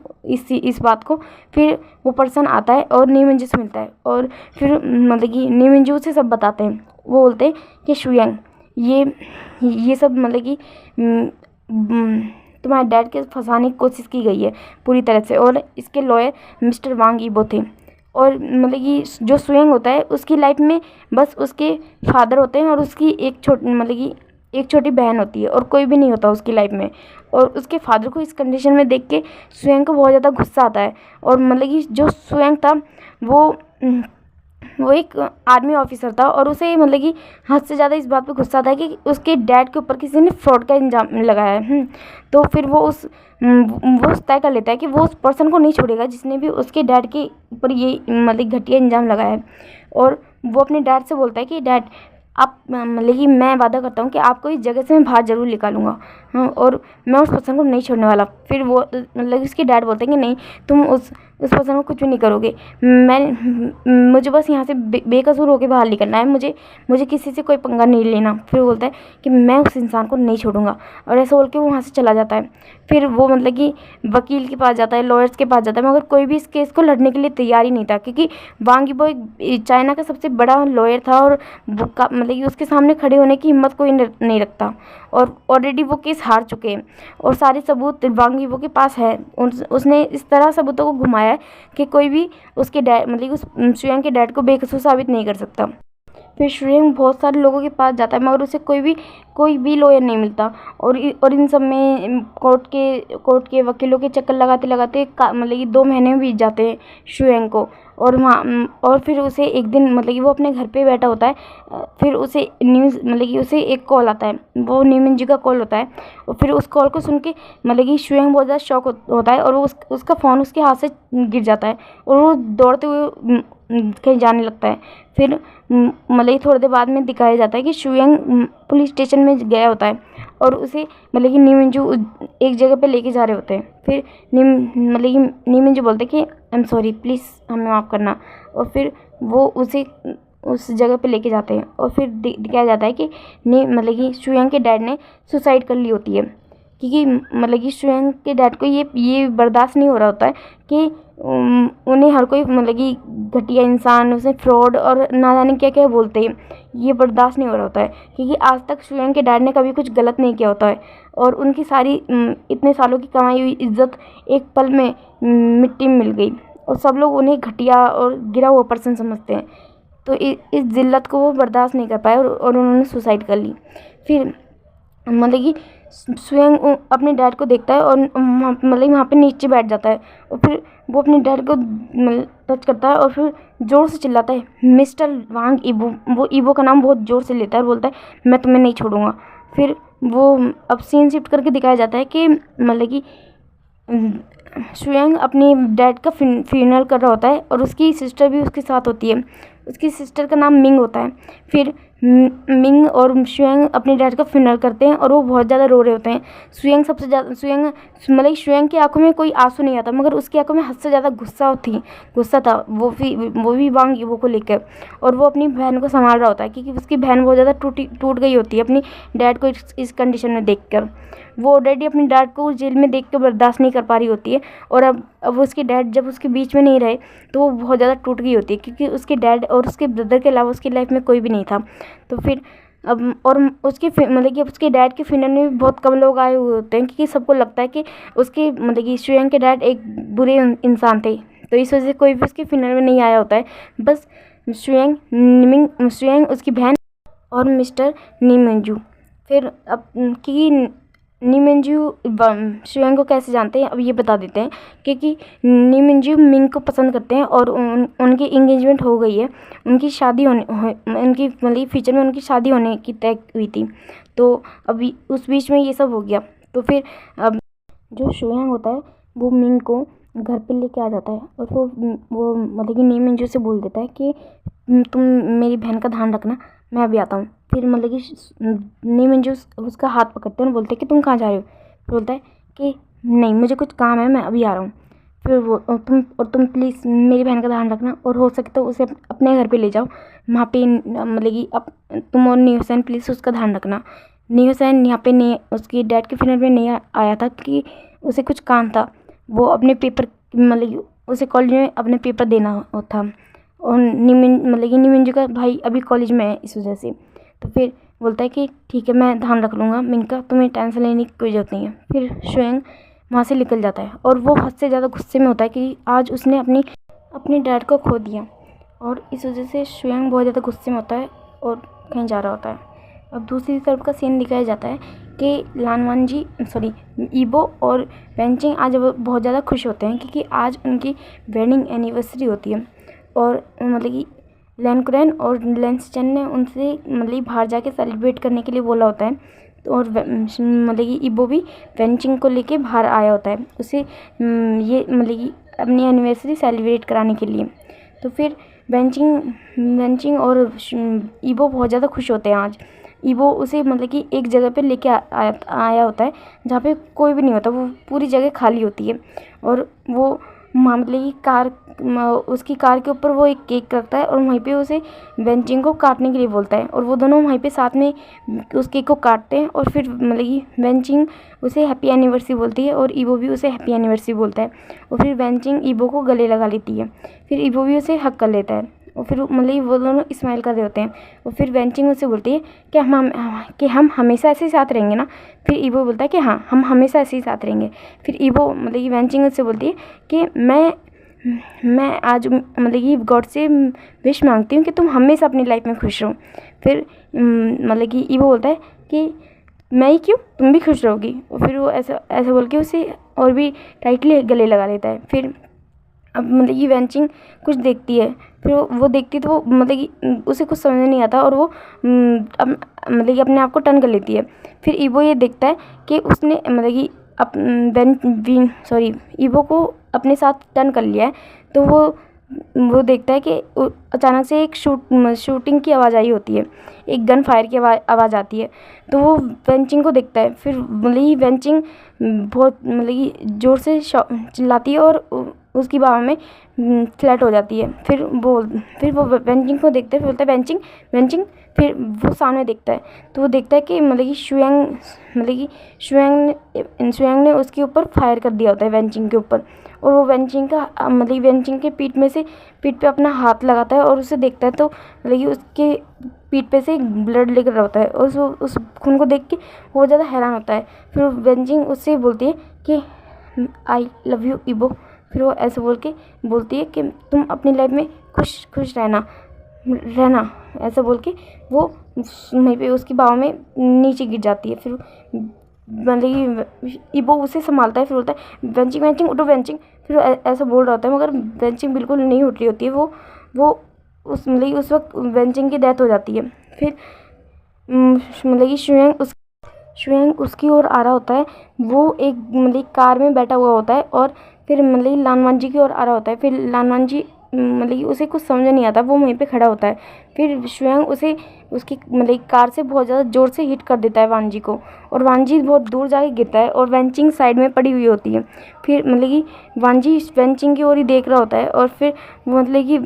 इस बात को। फिर वो पर्सन आता है और नीम मंजू से मिलता है, और फिर मतलब कि नीम मंजू से सब बताते हैं। वो बोलते हैं कि शुयांग ये सब मतलब कि तुम्हारे डैड के फंसाने की कोशिश की गई है पूरी तरह से, और इसके लॉयर मिस्टर वांग ईबो थे। और मतलब कि जो शुयांग होता है उसकी लाइफ में बस उसके फादर होते हैं, और उसकी एक छोटी बहन होती है, और कोई भी नहीं होता उसकी लाइफ में। और उसके फादर को इस कंडीशन में देख के शुयांग को बहुत ज़्यादा गुस्सा आता है। और मतलब कि जो शुयांग था वो एक आर्मी ऑफिसर था, और उसे मतलब कि हद से ज़्यादा इस बात पे गुस्सा था कि उसके डैड के ऊपर किसी ने फ्रॉड का इल्ज़ाम लगाया है। तो फिर वो तय कर लेता है कि वो उस पर्सन को नहीं छोड़ेगा जिसने भी उसके डैड के ऊपर ये मतलब घटिया इल्ज़ाम लगाया है। और वो अपने डैड से बोलता है कि डैड आप मतलब कि मैं वादा करता हूँ कि आपको इस जगह से मैं बाहर ज़रूर निकालूंगा, और मैं उस पर्सन को नहीं छोड़ने वाला। फिर वो मतलब उसके डैड बोलते हैं कि नहीं, तुम उस पर्सन को कुछ भी नहीं करोगे, मुझे बस यहाँ से बेकसूर होकर बाहर निकलना है, मुझे किसी से कोई पंगा नहीं लेना। फिर बोलता है कि मैं उस इंसान को नहीं छोड़ूंगा, और ऐसा बोल के वो वहाँ से चला जाता है। फिर वो मतलब कि वकील के पास जाता है, लॉयर्स के पास जाता है, मगर कोई भी इस केस को लड़ने के लिए तैयार ही नहीं था, क्योंकि वांग यीबो एक चाइना का सबसे बड़ा लॉयर था, और मतलब कि उसके सामने खड़े होने की हिम्मत कोई नहीं रखता। और ऑलरेडी वो केस हार चुके हैं, और सारे सबूत वांग यीबो के पास है। उसने इस तरह सबूतों को घुमाया है कि कोई भी उसके डैड मतलब उस शुयांग के डैड को बेकसूर साबित नहीं कर सकता। फिर शुयांग बहुत सारे लोगों के पास जाता है, मगर उसे कोई भी लॉयर नहीं मिलता। और इन सब में कोर्ट के वकीलों के चक्कर लगाते लगाते मतलब कि 2 महीने बीत जाते हैं शुयांग को। और फिर उसे एक दिन मतलब कि वो अपने घर पे बैठा होता है, फिर उसे न्यूज़ मतलब कि उसे एक कॉल आता है, वो नीम मंजू का कॉल होता है। और फिर उस कॉल को सुन के मतलब कि शुयांग बहुत ज़्यादा शॉक होता है, और वो उसका फ़ोन उसके हाथ से गिर जाता है, और वो दौड़ते हुए कहीं जाने लगता है। फिर मतलब कि थोड़ी देर बाद में दिखाया जाता है कि शुयांग पुलिस स्टेशन में गया होता है, और उसे मतलब कि नीम मंजू एक जगह पे लेके जा रहे होते हैं। फिर नीम मंजू बोलते हैं कि आई एम सॉरी, प्लीज़ हमें माफ़ करना। और फिर वो उसे उस जगह पे लेके जाते हैं, और फिर दिखाया जाता है कि मतलब कि शुयांग के डैड ने सुसाइड कर ली होती है, क्योंकि मतलब कि शुयांग के डैड को ये बर्दाश्त नहीं हो रहा होता है कि उन्हें हर कोई मतलब कि घटिया इंसान उसे फ्रॉड और ना जाने क्या क्या बोलते हैं, ये बर्दाश्त नहीं हो रहा होता है, क्योंकि आज तक शुयांग के डैड ने कभी कुछ गलत नहीं किया होता है, और उनकी सारी इतने सालों की कमाई हुई इज्जत एक पल में मिट्टी में मिल गई, और सब लोग उन्हें घटिया और गिरा हुआ पर्सन समझते हैं। तो इस जिल्लत को वो बर्दाश्त नहीं कर पाए, और उन्होंने सुसाइड कर ली। फिर मतलब कि स्वयं अपने डैड को देखता है, और मतलब वहाँ पे नीचे बैठ जाता है, और फिर वो अपने डैड को टच करता है, और फिर ज़ोर से चिल्लाता है, मिस्टर वांग ईबो। वो ईबो का नाम बहुत ज़ोर से लेता है, और बोलता है मैं तुम्हें नहीं छोड़ूंगा। फिर वो अब सीन शिफ्ट करके दिखाया जाता है कि मतलब कि शुयांग अपने डैड का फ्यूनरल कर रहा होता है, और उसकी सिस्टर भी उसके साथ होती है। उसकी सिस्टर का नाम मिंग होता है। फिर मिंग और शुयांग अपने डैड का फ्यूनरल करते हैं, और वो बहुत ज़्यादा रो रहे होते हैं। शुयांग सबसे ज़्यादा मतलब शुयांग की आंखों में कोई आंसू नहीं आता, मगर उसकी आंखों में हद से ज़्यादा गुस्सा था, वो भी वांग यीबो को लेकर। और वो अपनी बहन को संभाल रहा होता है, क्योंकि उसकी बहन बहुत ज़्यादा टूट गई होती है अपनी डैड को इस कंडीशन में देखकर। वो ऑलरेडी अपने डैड को जेल में देख कर बर्दाश्त नहीं कर पा रही होती है, और अब उसके डैड जब उसके बीच में नहीं रहे तो वो बहुत ज़्यादा टूट गई होती है, क्योंकि उसके डैड और उसके ब्रदर के अलावा उसकी लाइफ में कोई भी नहीं था। तो फिर अब और उसके मतलब कि उसके डैड के फ्यूनरल में भी बहुत कम लोग आए हुए होते हैं, क्योंकि सबको लगता है कि उसके मतलब कि शुयांग के डैड एक बुरे इंसान थे, तो इस वजह से कोई भी उसके फ्यूनरल में नहीं आया होता है। बस शुयांग उसकी बहन और मिस्टर नी मंजू। फिर अब क्योंकि नीमिंजू शुयांग को कैसे जानते हैं अब ये बता देते हैं, क्योंकि नीमिंजू मिंग को पसंद करते हैं और उनकी इंगेजमेंट हो गई है, उनकी शादी उनकी मतलब फ्यूचर में उनकी शादी होने की तय हुई थी। तो अभी उस बीच में ये सब हो गया। तो फिर अब जो शुयांग होता है वो मिंग को घर पे लेके आ जाता है और वो मतलब कि नीमिंजू से बोल देता है कि तुम मेरी बहन का ध्यान रखना, मैं अभी आता हूँ। फिर मतलब कि नीमिंजू उसका हाथ पकड़ते हैं और बोलते हैं कि तुम कहाँ जा रहे हो। फिर बोलता है कि नहीं, मुझे कुछ काम है, मैं अभी आ रहा हूँ। फिर वो तुम प्लीज़ मेरी बहन का ध्यान रखना और हो सके तो उसे अपने घर पे ले जाओ, वहाँ पे मतलब कि तुम और नी हुसैन प्लीज़ उसका ध्यान रखना। नी हुसैन यहाँ पे नहीं, उसकी डैड के फिनर में नहीं आया था कि उसे कुछ काम था, वो अपने पेपर मतलब कि उसे कॉलेज में अपने पेपर देना था और मतलब कि नीमिंजू का भाई अभी कॉलेज में है इस वजह से। तो फिर बोलता है कि ठीक है, मैं ध्यान रख लूँगा मिंग का, तुम्हें टेंशन लेने की कोई ज़रूरत नहीं है। फिर शुयांग वहाँ से निकल जाता है और वो हद से ज़्यादा गुस्से में होता है कि आज उसने अपने डैड को खो दिया और इस वजह से शुयांग बहुत ज़्यादा गुस्से में होता है और कहीं जा रहा होता है। अब दूसरी तरफ का सीन दिखाया जाता है कि लानवांजी सॉरी ईबो और वेंचिंग आज बहुत ज़्यादा खुश होते हैं क्योंकि आज उनकी वेडिंग एनिवर्सरी होती है और मतलब कि लैनकुरैन और लेंसचैन ने उनसे मतलब बाहर जाके सेलिब्रेट करने के लिए बोला होता है। तो और मतलब कि ईबो भी वेंचिंग को लेके बाहर आया होता है उसे ये मतलब कि अपनी एनिवर्सरी सेलिब्रेट कराने के लिए। तो फिर वेंचिंग और ईबो बहुत ज़्यादा खुश होते हैं आज। ईबो उसे मतलब कि एक जगह पे लेके आया होता है जहाँ पे कोई भी नहीं होता, वो पूरी जगह खाली होती है और वो मतलब कि उसकी कार के ऊपर वो एक केक रखता है और वहीं पे उसे वेंचिंग को काटने के लिए बोलता है और वो दोनों वहीं पे साथ में उस केक को काटते हैं और फिर मतलब कि वेंचिंग उसे हैप्पी एनिवर्सरी बोलती है और ईबो भी उसे हैप्पी एनिवर्सरी बोलता है और फिर वेंचिंग ईबो को गले लगा लेती है। फिर ईबो भी उसे हक कर लेता है और फिर मतलब वो दोनों स्माइल कर रहे होते हैं और फिर वेंचिंग उससे बोलती है कि हम हमेशा ऐसे ही साथ रहेंगे ना। फिर ईबो बोलता है कि हाँ, हम हमेशा ऐसे ही साथ रहेंगे। फिर ईबो मतलब कि वेंचिंग उससे बोलती है कि मैं आज मतलब कि गॉड से विश मांगती हूँ कि तुम हमेशा अपनी लाइफ में खुश रहो। फिर मतलब कि ईबो बोलता है कि मैं ही क्यों, तुम भी खुश रहोगी। और फिर वो ऐसा बोल के उसे और भी टाइटली गले लगा लेता है। फिर अब मतलब कि वेंचिंग कुछ देखती है, फिर वो देखती है तो वो मतलब कि उसे कुछ समझ नहीं आता और वो अब मतलब कि अपने आप को टर्न कर लेती है। फिर ईबो ये देखता है कि उसने मतलब कि ईबो को अपने साथ टर्न कर लिया है। तो वो देखता है कि अचानक से एक शूटिंग की आवाज़ आई होती है, एक गन फायर की आवाज़ आती है। तो वो वेंचिंग को देखता है, फिर मतलब कि वेंचिंग बहुत मतलब कि ज़ोर से चिल्लाती है और उसकी बाहों में फ्लैट हो जाती है। फिर वो वेंचिंग को देखता है, फिर बोलता है वेंचिंग। फिर वो सामने देखता है तो वो देखता है कि मतलब कि शुयांग ने उसके ऊपर फायर कर दिया होता है वेंचिंग के ऊपर और वो वेंचिंग का मतलब वेंचिंग के पीठ पे अपना हाथ लगाता है और उसे देखता है तो मतलब कि उसके पीठ पे से ब्लड निकल रहा होता है और उस खून को देख के वो ज़्यादा हैरान होता है। फिर वेंचिंग उससे बोलती है कि आई लव यू ईबो। फिर वो ऐसे बोल के बोलती है कि तुम अपनी लाइफ में खुश रहना ऐसा बोल के वो वहीं पे उसकी बाहों में नीचे गिर जाती है। फिर मतलब कि ईबो उसे संभालता है, फिर बोलता है वेंचिंग उठो वेंचिंग। फिर ऐसा बोल रहा होता है मगर वेंचिंग बिल्कुल नहीं उठ रही होती है। वो उस मतलब कि उस वक्त वेंचिंग की डेथ हो जाती है। फिर मतलब कि शुयांग उसकी ओर आ रहा होता है, वो एक मतलब कार में बैठा हुआ होता है और फिर मतलब लानवांजी की ओर आ रहा होता है। फिर लानवांजी मतलब कि उसे कुछ समझ नहीं आता, वो वहीं पे खड़ा होता है। फिर शुयांग उसे उसकी मतलब कार से बहुत ज़्यादा ज़ोर से हिट कर देता है वांजी को और वांजी बहुत दूर जाके गिरता है और वेंचिंग साइड में पड़ी हुई होती है। फिर मतलब कि वांजी वेंचिंग की ओर ही देख रहा होता है और फिर मतलब कि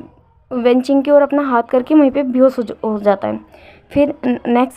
वेंचिंग की ओर अपना हाथ करके वहीं पे बेहोश हो जाता है। फिर नेक्स्ट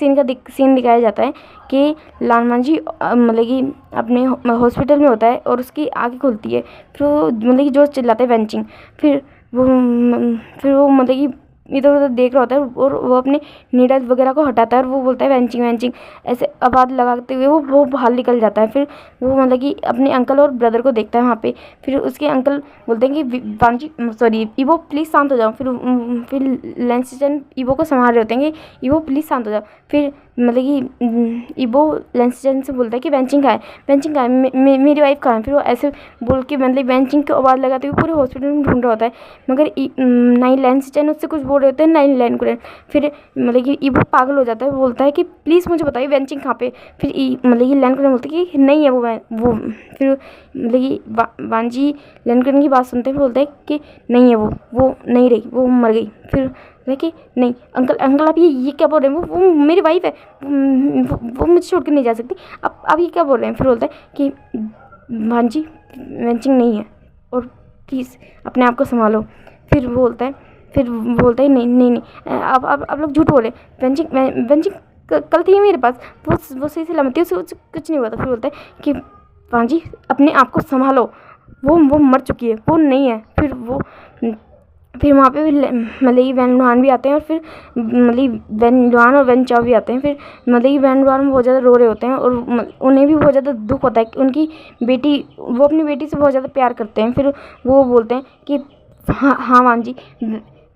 सीन दिखाया जाता है कि लानवांजी मतलब कि अपने हॉस्पिटल में होता है और उसकी आँखें खुलती है। फिर वो मतलब कि जो चिल्लाता है वेंचिंग। फिर वो मतलब कि इधर उधर देख रहा होता है और वो अपने नीडल वगैरह को हटाता है और वो बोलता है वेंचिंग वेंचिंग ऐसे आवाज़ लगाते हुए वो बाहर निकल जाता है। फिर वो मतलब कि अपने अंकल और ब्रदर को देखता है वहाँ पे। फिर उसके अंकल बोलते हैं कि वांजी सॉरी ईवो प्लीज़ शांत हो जाओ। फिर लेंसचन ईवो को संभाल रहे होते हैं कि ईवो प्लीज़ शांत हो जाओ। फिर मतलब कि ईवो लेंसचन से बोलता है कि वेंचिंग कहाँ है, वेंचिंग कहाँ है, मेरी वाइफ कहाँ है। फिर वो ऐसे बोल के मतलब वेंचिंग को आवाज़ लगाते हुए पूरे हॉस्पिटल में ढूंढ रहा होता है, मगर नाइन लेंसचन उससे कुछ बोल रहे होते हैं, नाइन लैन को। फिर मतलब कि ईवो पागल हो जाता है, बोलता है कि प्लीज़ मुझे बताइए वेंचिंग कहाँ पे। फिर मतलब कि लैन को बोलते हैं कि नहीं है वो फिर मतलब कि वांजी लैन की बात सुनते हैं, बोलता है कि नहीं है वो नहीं रही, वो मर गई। फिर कि नहीं अंकल आप ये क्या बोल रहे हैं, वो मेरी वाइफ है, वो मुझे छोड़ कर नहीं जा सकती, आप ये क्या बोल रहे हैं। फिर बोलता है कि भांजी वेंचिंग नहीं है और प्लीज़ अपने आप को संभालो। फिर बोलता है नहीं आप लोग झूठ बोले, वेंचिंग कल थी मेरे पास, वो सही सलामत थी, उसे कुछ नहीं हुआ था। फिर बोलता है कि भांजी अपने आप को संभालो, वो मर चुकी है, वो नहीं है। फिर वहाँ पे मतलब वैन लुहान भी आते हैं और फिर मतलब वैन लुहान और वैन चाओ भी आते हैं। फिर मतलब वैन लुहान बहुत ज़्यादा रो रहे होते हैं और उन्हें भी बहुत ज़्यादा दुख होता है कि उनकी बेटी, वो अपनी बेटी से बहुत ज़्यादा प्यार करते हैं। फिर वो बोलते हैं कि हाँ वांजी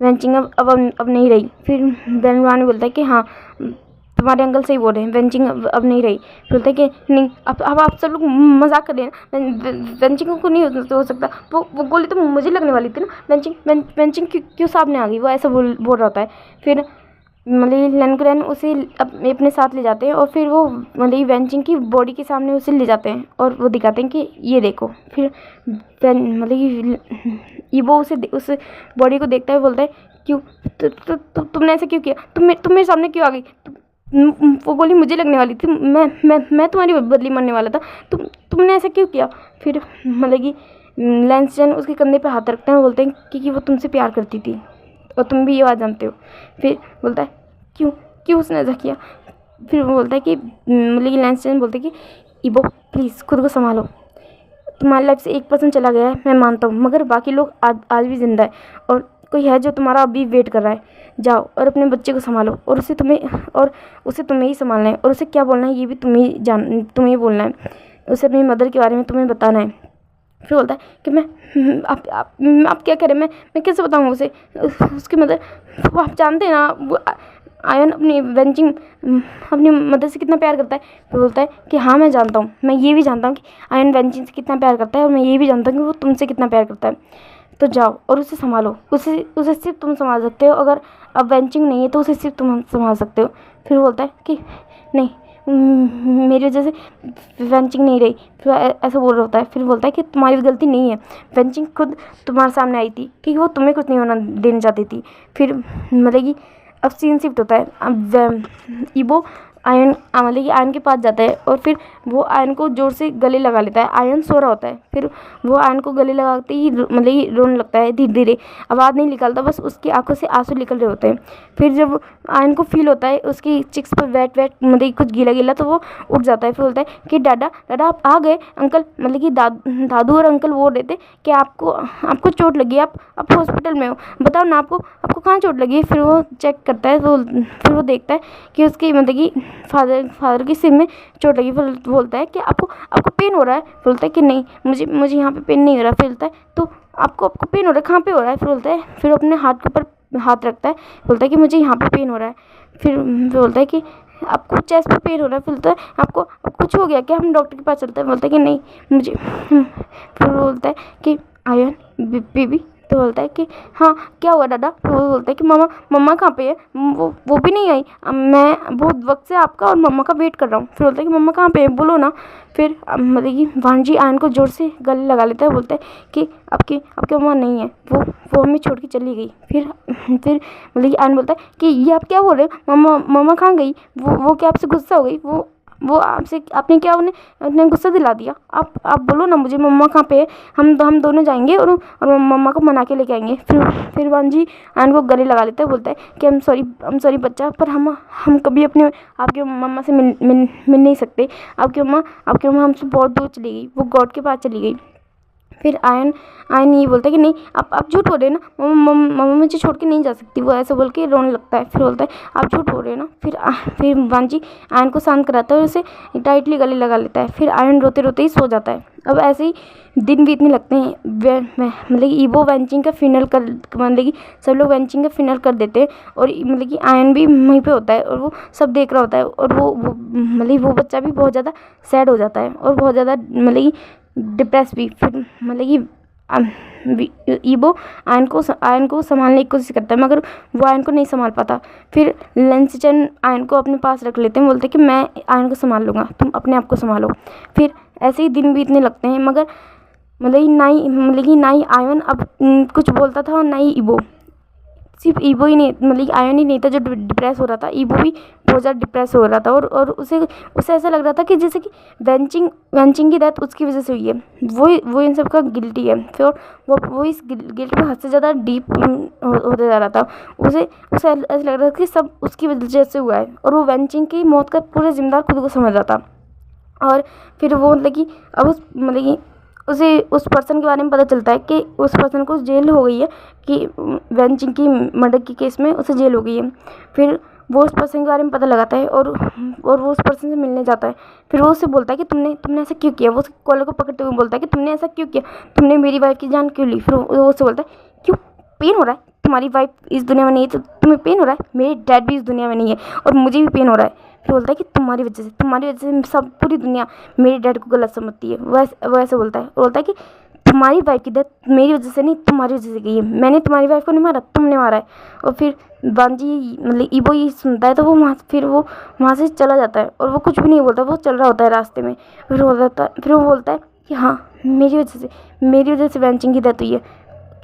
वेंचिंग अब नहीं रही। फिर वैन लुहान बोलता है कि हाँ तुम्हारे अंकल सही बोल रहे हैं, वेंचिंग अब नहीं रही। बोलते हैं कि नहीं अब आप सब लोग मजाक कर रहे हैं ना, वेंचिंग को नहीं हो सकता, वो गोली तो मुझे लगने वाली थी ना, वेंचिंग क्यों सामने आ गई, वो ऐसा बोल रहा होता है। फिर मतलब लैनग्रेन उसे अपने साथ ले जाते हैं और फिर वो मतलब वेंचिंग की बॉडी के सामने उसे ले जाते हैं और वो दिखाते हैं कि ये देखो। फिर मतलब ईवो उस बॉडी को देखता है, बोलता है क्यों तुमने ऐसा क्यों किया, तुम मेरे सामने क्यों आ गई, वो गोली मुझे लगने वाली थी, मैं तुम्हारी बदली मरने वाला था, तुमने ऐसा क्यों किया। फिर मतलब कि लेंसचन उसके कंधे पे हाथ रखते हैं और बोलते हैं कि वो तुमसे प्यार करती थी और तुम भी ये बात जानते हो। फिर बोलता है क्यों उसने ऐसा किया। फिर वो बोलता है कि मतलब कि लेंसचन बोलते हैं कि ईवो प्लीज़ खुद को संभालो, तुम्हारी लाइफ से 1% चला गया है मैं मानता हूँ, मगर बाकी लोग आज भी जिंदा है और कोई है जो तुम्हारा अभी वेट कर रहा है। जाओ और अपने बच्चे को संभालो और उसे तुम्हें ही संभालना है और उसे क्या बोलना है ये भी तुम्हें ही बोलना है, उसे अपनी मदर के बारे में तुम्हें बताना है। फिर बोलता है कि मैं आप क्या करें, मैं कैसे बताऊँगा उसे, उसकी मदर, वो आप जानते हैं ना, वो आयन अपनी वेंचिंग अपनी मदर से कितना प्यार करता है। फिर बोलता है कि हाँ मैं जानता हूँ, मैं ये भी जानता हूँ कि आयन वेंचिंग से कितना प्यार करता है और मैं ये भी जानता हूँ कि वो तुमसे कितना प्यार करता है। तो जाओ और उसे संभालो, उसे सिर्फ तुम संभाल सकते हो, अगर अब वेंचिंग नहीं है तो उसे सिर्फ तुम संभाल सकते हो। फिर बोलता है कि नहीं मेरी वजह से वेंचिंग नहीं रही। फिर ऐसा बोल रहा होता है। फिर बोलता है कि तुम्हारी गलती नहीं है, वेंचिंग खुद तुम्हारे सामने आई थी क्योंकि वो तुम्हें कुछ नहीं होना देना चाहती थी। फिर मतलब कि अब सीन शिफ्ट होता है, अब ईवो आयन मतलब कि आयन के पास जाता है और फिर वो आयन को जोर से गले लगा लेता है। आयन सो रहा होता है, फिर वो आयन को गले लगाते ही मतलब कि रोने लगता है, धीरे धीरे आवाज़ नहीं निकालता, बस उसकी आंखों से आंसू निकल रहे होते हैं। फिर जब आयन को फील होता है उसकी चिक्स पर वेट मतलब कुछ गीला गीला, तो वो उठ जाता है। फिर बोलता है कि दादा आप आ गए, अंकल मतलब कि दादू और अंकल बोल रहे थे कि आपको चोट लगी, आप हॉस्पिटल में हो, बताओ ना आपको कहाँ चोट लगी है। फिर वो चेक करता है, फिर वो देखता है कि उसकी मतलब कि फादर के सिर में चोट लगी। फिर बोलता है कि आपको पेन हो रहा है। बोलता है कि नहीं मुझे यहाँ पे पेन नहीं हो रहा। फिर बोलता है तो आपको पेन हो रहा है, कहाँ पे हो रहा है। फिर बोलता है, फिर अपने हाथ के ऊपर हाथ रखता है, बोलता है कि मुझे यहाँ पे पेन हो रहा है। फिर बोलता है कि आपको चेस्ट पे पेन हो रहा है। फिर बोलता है आपको कुछ हो गया क्या, हम डॉक्टर के पास चलते हैं। बोलता है कि नहीं मुझे फिर बोलता है कि आयन बेबी। तो बोलता है कि हाँ क्या हुआ दादा। फिर वो बोलता है कि मम्मा कहाँ पे है, वो भी नहीं आई, मैं बहुत वक्त से आपका और मम्मा का वेट कर रहा हूँ। फिर बोलता है कि मम्मा कहाँ पे है, बोलो ना। फिर मतलब कि वांजी आयन को जोर से गले लगा लेता है, बोलता है कि आपकी मम्मा नहीं है, वो हमें छोड़ के चली गई। फिर मतलब कि आयन बोलता है कि ये आप क्या बोल रहे हो, मम्मा कहाँ गई, वो क्या आपसे गुस्सा हो गई, वो आपने क्या उन्हें गुस्सा दिला दिया। आप बोलो ना मुझे, मम्मा कहाँ पे है, हम दोनों जाएंगे और मम्मा को मना के लेके आएंगे। फिर वांजी आयन को गले लगा लेता है, बोलता है कि I'm सॉरी बच्चा, पर हम कभी आपके मम्मा से मिल नहीं सकते। आपकी मम्मा हमसे बहुत दूर चली गई, वो गॉड के पास चली गई। फिर आयन आयन ये बोलता है कि नहीं आप झूठ बोल रहे हैं ना, मम्मा मुझे छोड़ के नहीं जा सकती। वो ऐसे बोल के रोने लगता है। फिर बोलता है आप झूठ बोल रहे हैं ना। फिर वांजी आयन को शांत कराता है और उसे टाइटली गले लगा लेता है। फिर आयन रोते रोते ही सो जाता है। अब ऐसे ही दिन बीतने लगते हैं। मतलब कि ईबो वैंचिंग का फिनल कर, मतलब कि सब लोग वैंचिंग का फिनल कर देते हैं और मतलब कि आयन भी वहीं पे होता है और वो सब देख रहा होता है। और वो मतलब वो बच्चा भी बहुत ज़्यादा सैड हो जाता है और बहुत ज़्यादा मतलब कि डिप्रेस भी। फिर मतलब कि ईबो आयन को संभालने की कोशिश करता है, मगर वो आयन को नहीं संभाल पाता। फिर लेंसिचन आयन को अपने पास रख लेते हैं, बोलते हैं कि मैं आयन को संभाल लूँगा, तुम अपने आप को संभालो। फिर ऐसे ही दिन बीतने लगते हैं, मगर मतलब कि ना ही आयन अब कुछ बोलता था और ना ही ईबो। सिर्फ ईबो ही नहीं, मतलब कि आयन ही नहीं था जो डिप्रेस हो रहा था, ईबो भी बहुत ज़्यादा डिप्रेस हो रहा था। और उसे ऐसा लग रहा था कि जैसे कि वेंचिंग की डेथ उसकी वजह से हुई है, वो इन सब का गिल्टी है। फिर वो इस गिल्ट में हद से ज़्यादा डीप होते जा रहा था। उसे ऐसा लग रहा था कि सब उसकी वजह से हुआ है और वो वेंचिंग की मौत का पूरा जिम्मेदार खुद को समझ रहा था। और फिर वो मतलब कि अब उसे उस पर्सन के बारे में पता चलता है कि उस पर्सन को जेल हो गई है, कि वेंचिंग की मर्डर के केस में उसे जेल हो गई है। फिर वो उस पर्सन के बारे में पता लगाता है और वो उस पर्सन से मिलने जाता है। फिर वो उससे बोलता है कि तुमने ऐसा क्यों किया। वो उस कॉलर को पकड़ते हुए बोलता है कि तुमने ऐसा क्यों किया, तुमने मेरी वाइफ की जान क्यों ली। फिर वो उससे बोलता है क्यों, पेन हो रहा है, तुम्हारी वाइफ इस दुनिया में नहीं है तो तुम्हें पेन हो रहा है, मेरे डैड भी इस दुनिया में नहीं है और मुझे भी पेन हो रहा है। फिर बोलता है कि तुम्हारी वजह से सब पूरी दुनिया मेरे डैड को गलत समझती है। वो ऐसे बोलता है कि तुम्हारी वाइफ की डेथ मेरी वजह से नहीं, तुम्हारी वजह से गई है। मैंने तुम्हारी वाइफ को नहीं मारा, तुमने मारा है। और फिर बांजी मतलब ईबो ये सुनता है तो वो वहाँ से चला जाता है और वो कुछ भी नहीं बोलता, वो चल रहा होता है रास्ते में। फिर वो बोलता है कि हाँ, मेरी वजह से वेंचिंग की डेथ हुई है,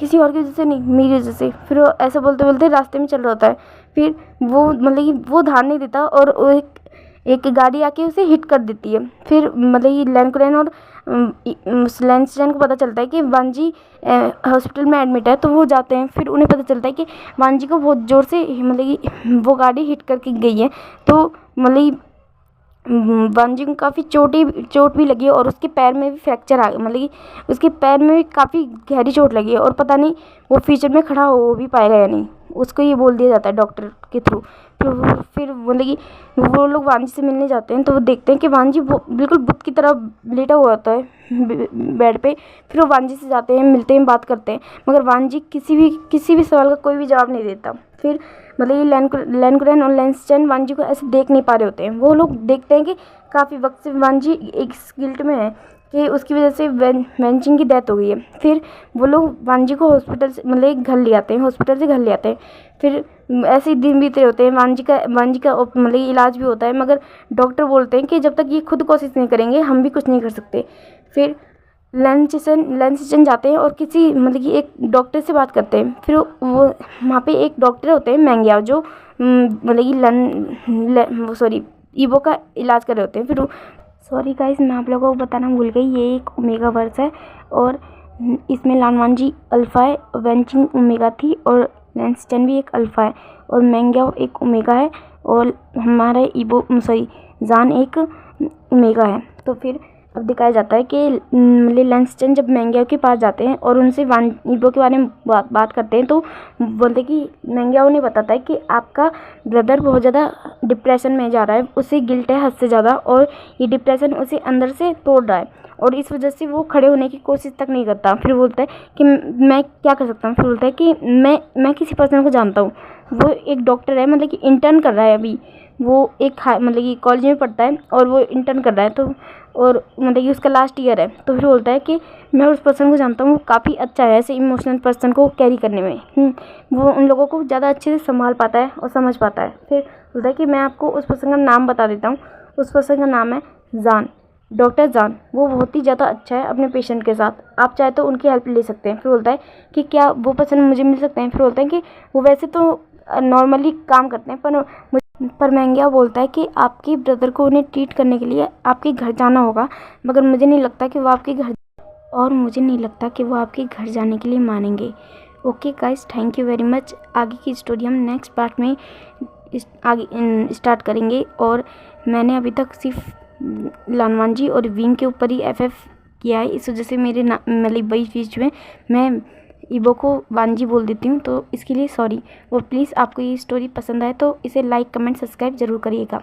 किसी और की वजह से नहीं, मेरी वजह से। फिर वो ऐसे बोलते बोलते रास्ते में चल रहा होता है। फिर वो मतलब कि वो ध्यान नहीं देता और वो एक गाड़ी आके उसे हिट कर देती है। फिर मतलब कि लैंकुरैन और लेंसिचन को पता चलता है कि वांजी हॉस्पिटल में एडमिट है, तो वो जाते हैं। फिर उन्हें पता चलता है कि वांजी को बहुत ज़ोर से मतलब कि वो गाड़ी हिट करके गई है। तो मतलब वांजी को काफ़ी चोट भी लगी है और उसके पैर में भी फ्रैक्चर आ गया, मतलब कि उसके पैर में भी काफ़ी गहरी चोट लगी है और पता नहीं वो फ्यूचर में खड़ा हो भी पाएगा या नहीं, उसको ये बोल दिया जाता है डॉक्टर के थ्रू। फिर मतलब कि वो लोग वांजी से मिलने जाते हैं तो वो देखते हैं कि वांजी वो बिल्कुल बुत की तरह लेटा हुआ होता है बेड पे। फिर वो वांजी से जाते हैं, मिलते हैं, बात करते हैं, मगर वांजी किसी भी सवाल का कोई भी जवाब नहीं देता। फिर मतलब ये लैंकुरैन और लेंसिचन वांजी को ऐसे देख नहीं पा रहे होते हैं। वो लोग देखते हैं कि काफ़ी वक्त से वांजी एक गिल्ट में है कि उसकी वजह से वेंचिंग की डेथ हो गई है। फिर वो लोग वांजी को हॉस्पिटल से मतलब घर ले आते हैं, हॉस्पिटल से घर ले आते हैं। फिर ऐसे ही दिन बीते होते हैं, वांजी का मतलब इलाज भी होता है, मगर डॉक्टर बोलते हैं कि जब तक ये खुद कोशिश नहीं करेंगे हम भी कुछ नहीं कर सकते। फिर लेंसिचन जाते हैं और किसी मतलब कि एक डॉक्टर से बात करते हैं। फिर वो वहाँ पे एक डॉक्टर होते हैं मैंगियाओ, जो मतलब कि ईबो का इलाज कर रहे होते हैं। फिर सॉरी गाइस, मैं आप लोगों को बताना भूल गई, ये एक ओमेगा वर्स है और इसमें लानवांजी अल्फ़ा है, वेंचिंग ओमेगा थी और लेंसिचन भी एक अल्फ़ा है और मैंगियाओ एक ओमेगा है और हमारा जान एक ओमेगा है। तो फिर अब दिखाया जाता है कि लेंसिचन जब मैंगियाओ के पास जाते हैं और उनसे ईबो के बारे में बात करते हैं, तो बोलते कि मैंगियाओ ने बताता है कि आपका ब्रदर बहुत ज़्यादा डिप्रेशन में जा रहा है, उसे गिल्ट है हद से ज़्यादा और ये डिप्रेशन उसे अंदर से तोड़ रहा है और इस वजह से वो खड़े होने की कोशिश तक नहीं करता। फिर बोलता है कि मैं क्या कर सकता हूँ। फिर बोलता है कि मैं किसी पर्सन को जानता हूँ, वो एक डॉक्टर है, मतलब कि इंटर्न कर रहा है अभी, वो एक मतलब कि कॉलेज में पढ़ता है और वो इंटर्न कर रहा है, तो और मतलब कि उसका लास्ट ईयर है। तो फिर बोलता है कि मैं उस पर्सन को जानता हूँ, वो काफ़ी अच्छा है ऐसे इमोशनल पर्सन को कैरी करने में, वो उन लोगों को ज़्यादा अच्छे से संभाल पाता है और समझ पाता है। फिर बोलता है कि मैं आपको उस पर्सन का नाम बता देता हूँ, उस पर्सन का नाम है जान, डॉक्टर जान। वो बहुत ही ज़्यादा अच्छा है अपने पेशेंट के साथ, आप चाहे तो उनकी हेल्प ले सकते हैं। फिर बोलता है कि क्या वो पर्सन मुझे मिल सकते हैं। फिर बोलता है कि वो वैसे तो नॉर्मली काम करते हैं, पर मैंगियाओ बोलता है कि आपके ब्रदर को उन्हें ट्रीट करने के लिए आपके घर जाना होगा, मगर मुझे नहीं लगता कि वो आपके घर जाने के लिए मानेंगे। Okay guys, thank you very much. आगे की स्टोरी हम नेक्स्ट पार्ट में आगे स्टार्ट करेंगे और मैंने अभी तक सिर्फ लानवांजी और विंग के ऊपर ही FF किया है, इस वजह से मेरे मतलब बीच बीच में मैं ईबो को वांजी बोल देती हूँ, तो इसके लिए सॉरी। और प्लीज़ आपको ये स्टोरी पसंद आए तो इसे लाइक कमेंट सब्सक्राइब ज़रूर करिएगा।